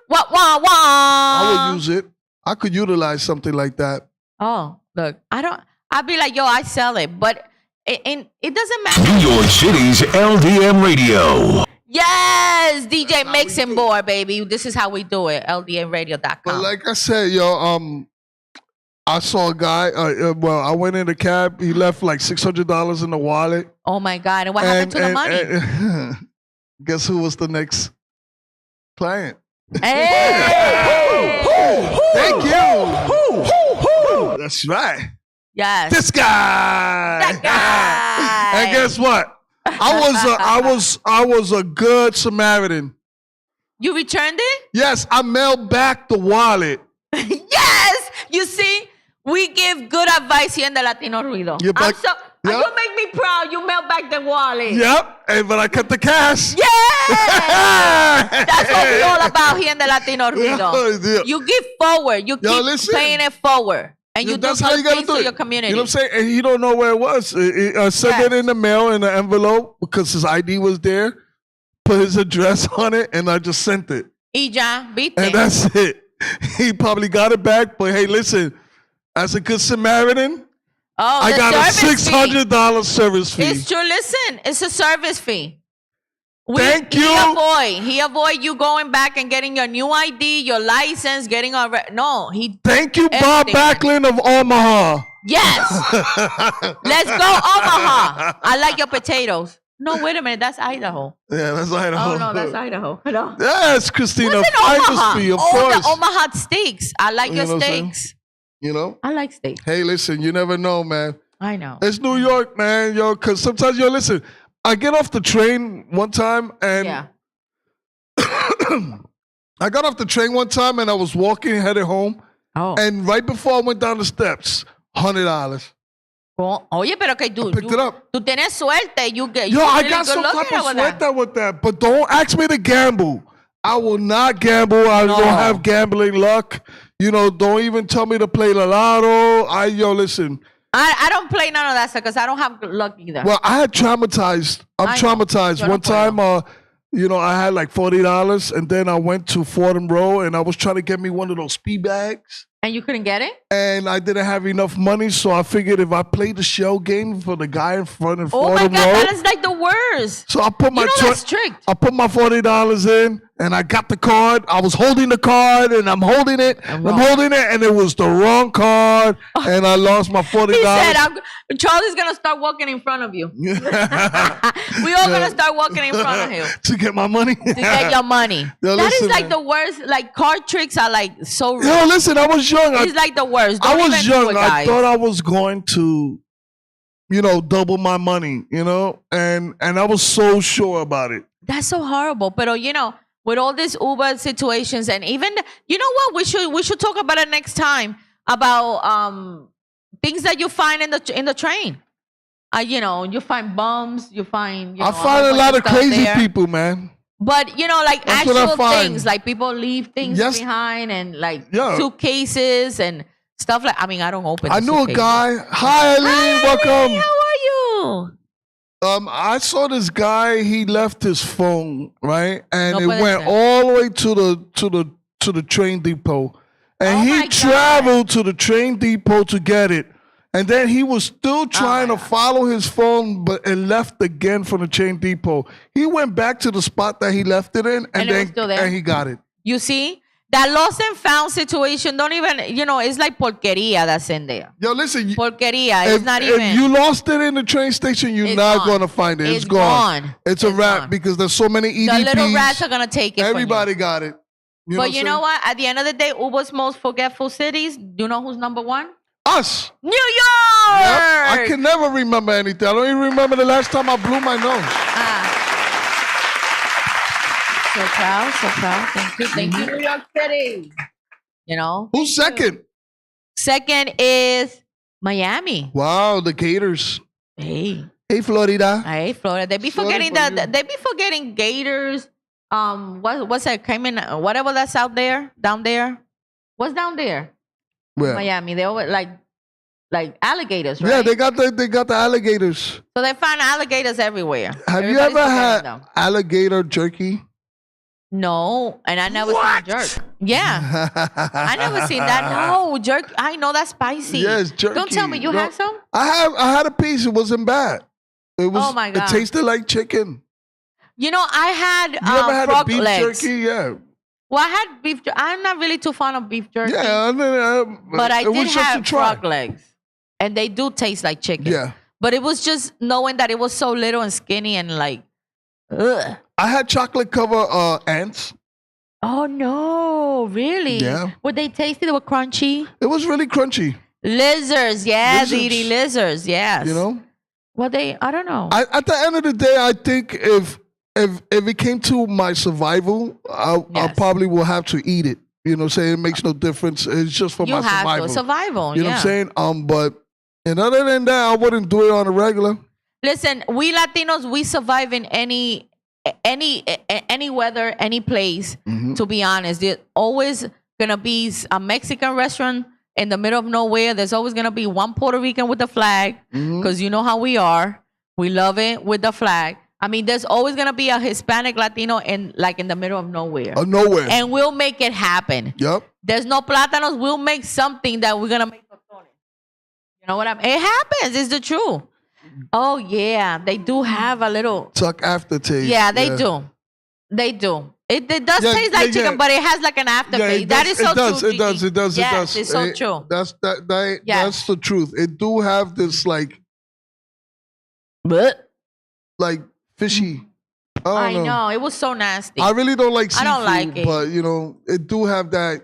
What wah wah? would use it. I could utilize something like that. Oh, look, I'd be like, yo, I sell it, but it doesn't matter. New York City's LDM Radio. Yes, DJ mixing board, baby. This is how we do it. But LDNradio.com. like I said, yo, I saw a guy. I went in the cab. He left like $600 in the wallet. Oh my God! And what happened to the money? and guess who was the next client? Hey! Thank you. That's right. Yes. This guy. That guy. And guess what? I was a good Samaritan. You returned it? Yes, I mailed back the wallet. Yes. You see, we give good advice here in the Latino Ruido. You back- Yep. You make me proud. You mailed back the wallet. Yep, but I cut the cash. Yeah. That's what we're all about here in the Latino Ruido. Yeah. You give forward. You Yo, keep listen. paying it forward. And you That's do how good you gotta things do to it. your community. You know what I'm saying? And he don't know where it was. I sent it in the mail in an envelope because his ID was there. Put his address on it, and I just sent it. Y ya, viste. And that's it. He probably got it back, but hey, listen, as a good Samaritan, I got a $600 service fee. It's true. Listen, it's a service fee. Thank you. He avoid you going back and getting your new ID, your license, getting a no. Thank you, Bob Backlund of Omaha. Yes. Let's go Omaha. I like your potatoes. No, wait a minute. That's Idaho. Yeah, that's Idaho. Oh no, that's Idaho. No. Yes, Christina. What's in Omaha? Fee, of oh, course. The Omaha steaks. I like your know what I'm steaks. You know? I like steaks. Hey, listen, you never know, man. I know. It's New York, man, yo, because sometimes, listen, I get off the train one time and I got off the train one time and I was walking, headed home. Oh. And right before I went down the steps, $100. Oye, pero que tú picked it up. Tú tienes suerte. You get. Yo, I really got some type of with suerte with that. But don't ask me to gamble. I will not gamble. I don't have gambling luck. Don't even tell me to play the lotto. Listen. I don't play none of that stuff because I don't have luck either. Well, I had traumatized. I'm traumatized. One time, I had like $40 and then I went to Fordham Road and I was trying to get me one of those speed bags. And you couldn't get it? And I didn't have enough money, so I figured if I played the shell game for the guy in front of Fordham Road. Oh my God, that is like the worst. So I put my that's strict. I put my $40 in and I got the card. I was holding the card and I'm holding it. And it was the wrong card and I lost my $40. He said, Charlie's gonna start walking in front of you. We all gonna start walking in front of him. To get my money? To get your money. That is like the worst. Like card tricks are like so rude. Yo, listen, I was young. It's like the worst. I was young. I thought I was going to, double my money, and I was so sure about it. That's so horrible. But with all these Uber situations, and even you know what, we should talk about it next time about things that you find in the train. You find bums. You find. I find a lot of crazy people, man. But like that's actual things, like people leave things behind, and like suitcases and stuff like. I mean, I don't open. I knew a guy. Hi, Eileen. Welcome. How are you? I saw this guy. He left his phone, right, and it went all the way to the train depot, and he traveled to the train depot to get it. And then he was still trying to follow his phone, but it left again from the train depot. He went back to the spot that he left it in, and then and he got it. You see? That lost and found situation, don't even, it's like porquería that's in there. Yo, listen. Porquería. It's not even. If you lost it in the train station, you're not going to find it. It's gone. It's a wrap because there's so many EDPs. The little rats are going to take it. Everybody got it. But you know what? At the end of the day, Uber's most forgetful cities, do you know who's number one? Us. New York! Yep. I can never remember anything. I don't even remember the last time I blew my nose. So proud. Thank you, New York City. Who's second? Second is Miami. Wow, the Gators. Hey, Florida. Hey, Florida. They be forgetting They be forgetting Gators. What's that? Cayman, whatever that's out there, down there. What's down there? Where? Miami. They always like alligators, right? Yeah, they got the alligators. So they find alligators everywhere. Have you ever had alligator jerky? No, and I never seen jerk. Yeah, I never seen that. No, jerk. I know that's spicy. Yes, jerky. Don't tell me you had some. I had a piece. It wasn't bad. It was. Oh my God. It tasted like chicken. I had. You ever had frog a beef legs. jerky? Yeah. Well, I had beef. I'm not really too fond of beef jerky. Yeah, but I did have frog legs, and they do taste like chicken. Yeah. But it was just knowing that it was so little and skinny and like, ugh. I had chocolate cover ants. Oh no! Really? Yeah. Were they tasty? They were crunchy. It was really crunchy. Lizards, yes, eating lizards, yes. Well, I don't know. At the end of the day, I think if it came to my survival, I probably will have to eat it. Saying it makes no difference. It's just for my survival. Survival. You know what I'm saying? But other than that, I wouldn't do it on a regular. Listen, we Latinos, we survive in any weather, any place. Mm-hmm. To be honest, there's always gonna be a Mexican restaurant in the middle of nowhere, there's always gonna be one Puerto Rican with the flag, because you know how we are. We love it with the flag. I mean, there's always gonna be a Hispanic Latino in the middle of nowhere. Nowhere. And we'll make it happen. Yep. There's no plátanos. We'll make something that we're gonna make tostones. You know what I mean? It happens. It's the truth. Oh yeah, they do have a little Tuck aftertaste. Yeah, they do. They do. It does taste like chicken, but it has like an aftertaste. That is so true. It does. Yes, it's so true. That's the truth. It do have this like fishy. I know. It was so nasty. I really don't like seafood. I don't like it. But it do have that.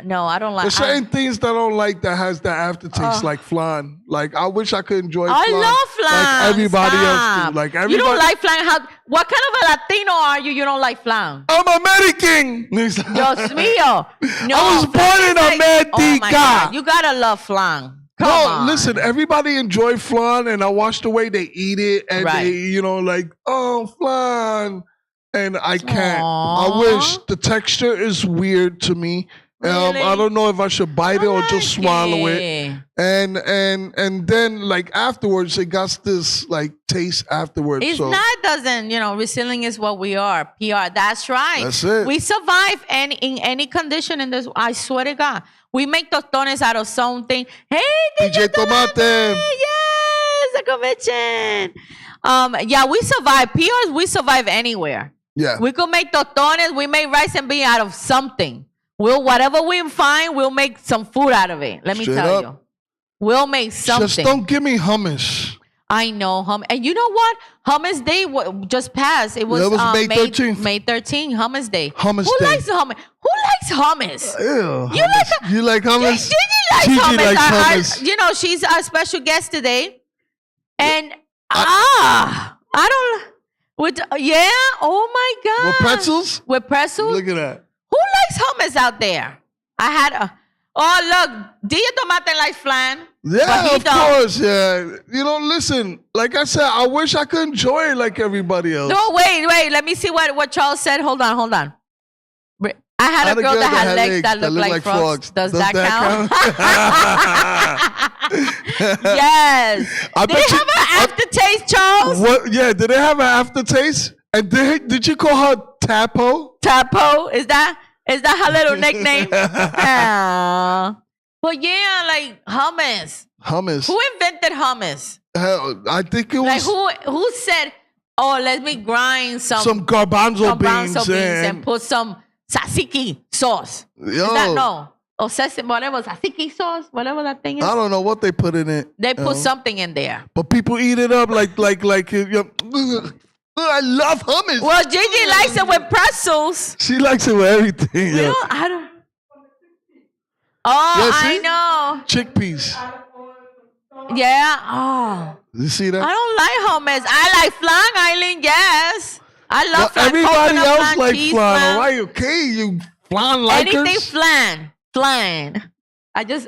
No, I don't like. There's certain things that I don't like that has that aftertaste, like flan. Like I wish I could enjoy flan. I love flan. Like everybody else do. Like everybody. You don't like flan? What kind of a Latino are you? You don't like flan? I'm American. Dios mío. No, I was born in America. Oh my God. You gotta love flan. Come on. Listen, everybody enjoy flan, and I watch the way they eat it, and they, like, oh, flan. And I can't. Aww. I wish the texture is weird to me. Really? I don't know if I should bite it or just swallow it. And then like afterwards, it got this like taste afterwards. It's not doesn't, resilient is what we are. PR. That's right. That's it. We survive in any condition in this. I swear to God. We make tostones out of something. Hey, DJ Tomate. Yes, a convention. Yeah, we survive. PRs, we survive anywhere. Yeah. We could make tostones. We make rice and beans out of something. Whatever we find, we'll make some food out of it. Let me tell you. We'll make something. Just don't give me hummus. I know hummus. And you know what? Hummus Day just passed. It was May 13th. May 13th, Hummus Day. Hummus Who Day. likes hummus? Who likes hummus? Ew, You like hummus? Gigi likes Gigi hummus. likes hummus. She's our special guest today. And I don't. Oh my God. With pretzels? With pretzels? Look at that. Who likes hummus out there? I had look, DJ Tomate likes flan. Yeah, of course, yeah. Listen, like I said, I wish I could enjoy it like everybody else. No, wait. Let me see what Charles said. Hold on. I had a girl that had legs that looked like frogs. Does that count? Yes. Did it have an aftertaste, Charles? What? Yeah, did it have an aftertaste? And did you call her Tapo? Tapo? Is that her little nickname? But yeah, like hummus. Hummus. Who invented hummus? Hell, I think it was like who said, "Oh, let me grind some garbanzo beans and put some tzatziki sauce." Yo. Is that no? Or sesame, whatever, tzatziki sauce, whatever that thing is. I don't know what they put in it. They put something in there. But people eat it up like I love hummus. Well, Gigi likes it with pretzels. She likes it with everything. You know, I don't. Oh, yeah, I know. Chickpeas. Yeah. Oh. You see that? I don't like hummus. I like flan, Eileen. Yes. I love flan. Everybody else flan, like flan. All right, okay, you flan likers. Anything flan.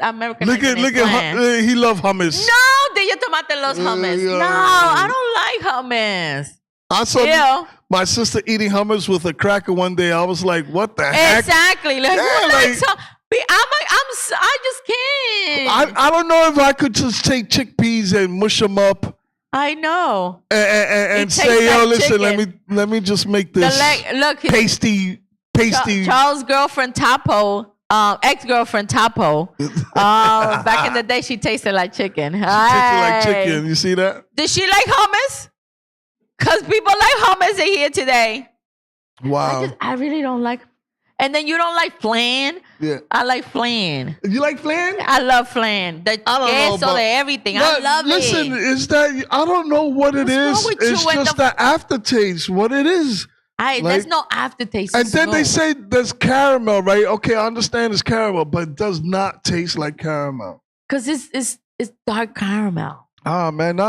American. Look at he love hummus. No, DJ Tomate loves hummus. No, I don't like hummus. I saw my sister eating hummus with a cracker one day. I was like, "What the heck?" Exactly. Like, who likes hummus? I just can't. I don't know if I could just take chickpeas and mush them up. I know. And say, "Yo, like listen, chicken. let me just make this pasty." Charles' girlfriend Tapo. Ex-girlfriend Tapo. Back in the day, she tasted like chicken. She tasted like chicken. You see that? Did she like hummus? Because people like hummus in here today. Wow. I really don't like. And then you don't like flan? Yeah. I like flan. You like flan? I love flan. The queso, everything. I love listen, is that, I don't know what it is. It's just the aftertaste, what it is. There's no aftertaste. And then they say there's caramel, right? Okay, I understand it's caramel, but it does not taste like caramel. Because it's dark caramel. Man.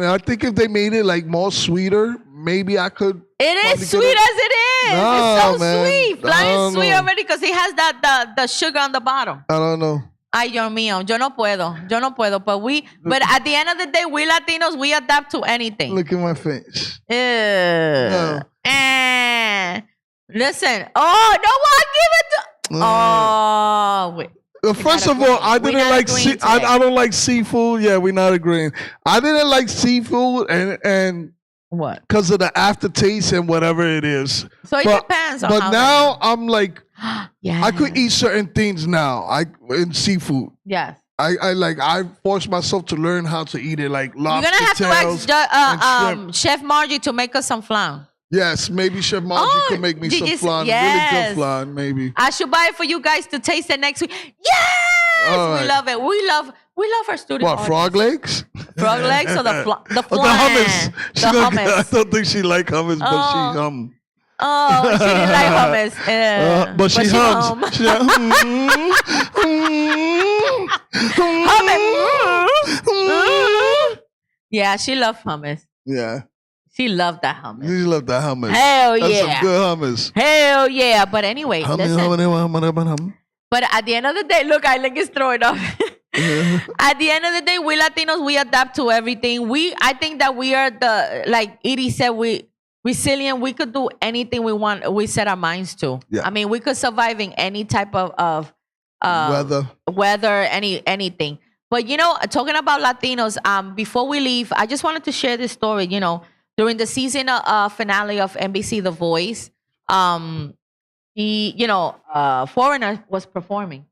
I think if they made it like more sweeter, maybe I could. It is sweet as it is. No, it's so man. sweet. Flan is sweet already because it has the sugar on the bottom. I don't know. Ay, Dios mío, yo no puedo. But at the end of the day, we Latinos, we adapt to anything. Look at my face. No. Listen. Oh, no one give it to. Oh, wait. First not of all, agreeing. I We're didn't not like agreeing today. I don't like seafood. Yeah, we're not agreeing. I didn't like seafood and What? because of the aftertaste and whatever it is. So it depends on But how now I'm like, Yeah. I could eat certain things now. In seafood. Yes. I forced myself to learn how to eat it, like lobster You're gonna have tails to ask and shrimp. Chef Margie to make us some flan. Yes, maybe Chef Margie could make me did some you flan. yes. Really good flan, maybe. I should buy it for you guys to taste it next week. Yes, All right. we love it. We love our studio. What, frog legs? Frog legs or the Oh, flan? the hummus. The hummus. I don't think she like hummus, but she Oh, she didn't like hummus. but she hums. She Hummus. Yeah, she loved hummus. Yeah. She loved that hummus. You love that hummus. Hell That's yeah. some good hummus. Hell yeah. But anyway, listen. Hum. But at the end of the day, look, I think it's throwing up. At the end of the day, we Latinos, we adapt to everything. I think that we are like Edie said, we resilient. We could do anything we want. We set our minds to. Yeah. I mean, we could survive in any type of weather, anything. But talking about Latinos, before we leave, I just wanted to share this story. During the season finale of NBC The Voice, Foreigner was performing.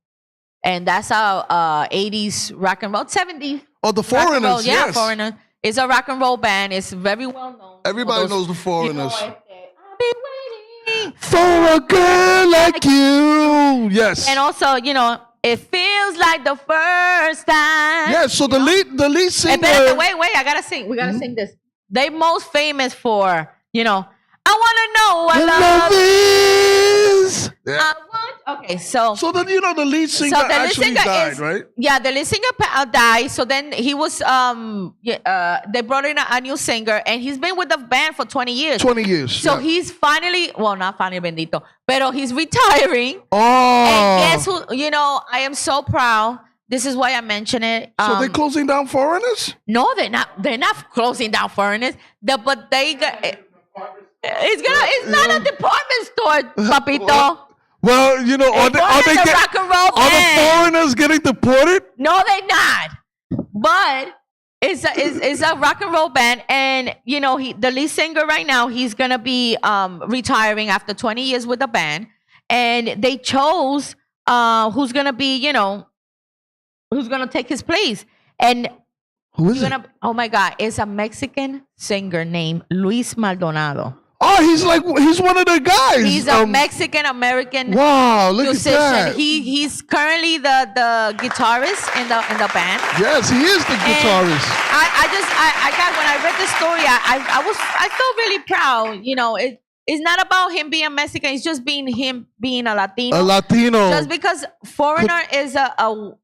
And that's how 80s rock and roll, 70s. Oh, the Foreigners, Yeah, yes. Foreigner. It's a rock and roll band. It's very well known. Everybody knows the Foreigners. I've been waiting For a girl like you. Yes. And also, it feels like the first time. Yeah, so the lead singer. Espérate, wait, I gotta sing. We gotta sing this. They most famous for, I wanna know what love is. Yeah. I want. Okay, so then the lead singer actually died, right? Yeah, the lead singer died. So then he was they brought in a new singer, and he's been with the band for 20 years. 20 years. So he's finally, well, not finally, bendito, pero he's retiring. Oh. And guess who? I am so proud. This is why I mention it. So they're closing down Foreigners? No, they're not. They're not closing down Foreigners. But they got. It's not a department store, papito. Well, are the Foreigners getting deported? No, they're not. But it's a rock and roll band, and the lead singer right now, he's gonna be retiring after 20 years with the band, and they chose who's gonna be who's gonna take his place, and who is it? Oh my God, it's a Mexican singer named Luis Maldonado. Oh, he's one of the guys. He's a Mexican American musician. At that. He's currently the guitarist in the band. Yes, he is the guitarist. When I read the story, I felt really proud. It's not about him being Mexican. It's just him being a Latino. A Latino. Just because Foreigner is a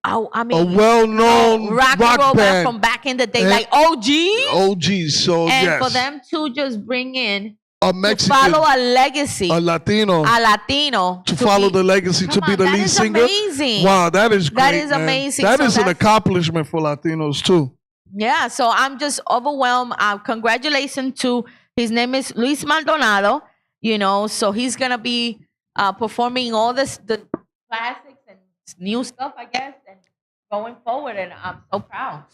well-known rock and roll band from back in the day, like OGs. So and for them to just bring in a Mexican, to follow a legacy, a Latino to follow the legacy, to be the lead singer. Amazing. Wow, that is great. That is amazing. That is an accomplishment for Latinos too. Yeah, so I'm just overwhelmed. Congratulations to his name is Luis Maldonado. So he's gonna be performing all the classics and new stuff, I guess, and going forward. And I'm so proud.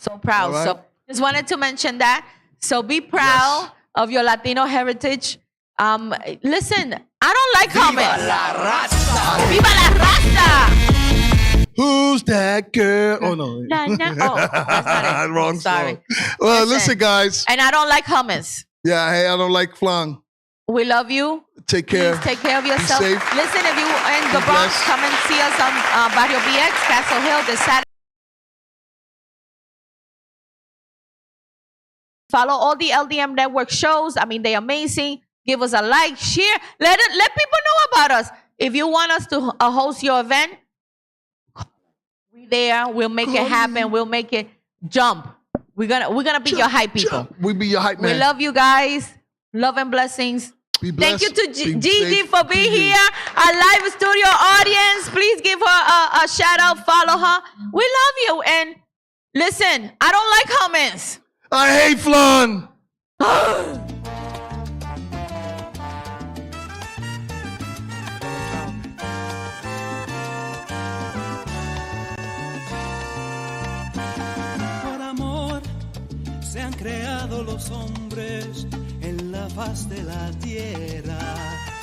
Right. So just wanted to mention that. So be proud of your Latino heritage. Listen, I don't like hummus. Viva la raza! Who's that girl? Oh no. Oh, that's not it. Wrong Sorry. song. Well, listen, guys. And I don't like hummus. Yeah, hey, I don't like flan. We love you. Take care. Please take care of yourself. Be safe. Listen, if you are in the Bronx, blessed. come and see us on Barrio BX, Castle Hill, this Saturday. Follow all the LDM Network shows. I mean, they're amazing. Give us a like, share. Let people know about us. If you want us to host your event, we there. We'll make it happen. We'll make it jump. We're gonna be your hype people. We be your hype man. We love you guys. Love and blessings. Be Thank blessed. you to Be Gigi safe. for being here. Our live studio audience, please give her a shout out. Follow her. We love you. And listen, I don't like hummus. I hate flan. creado los hombres en la faz de la tierra.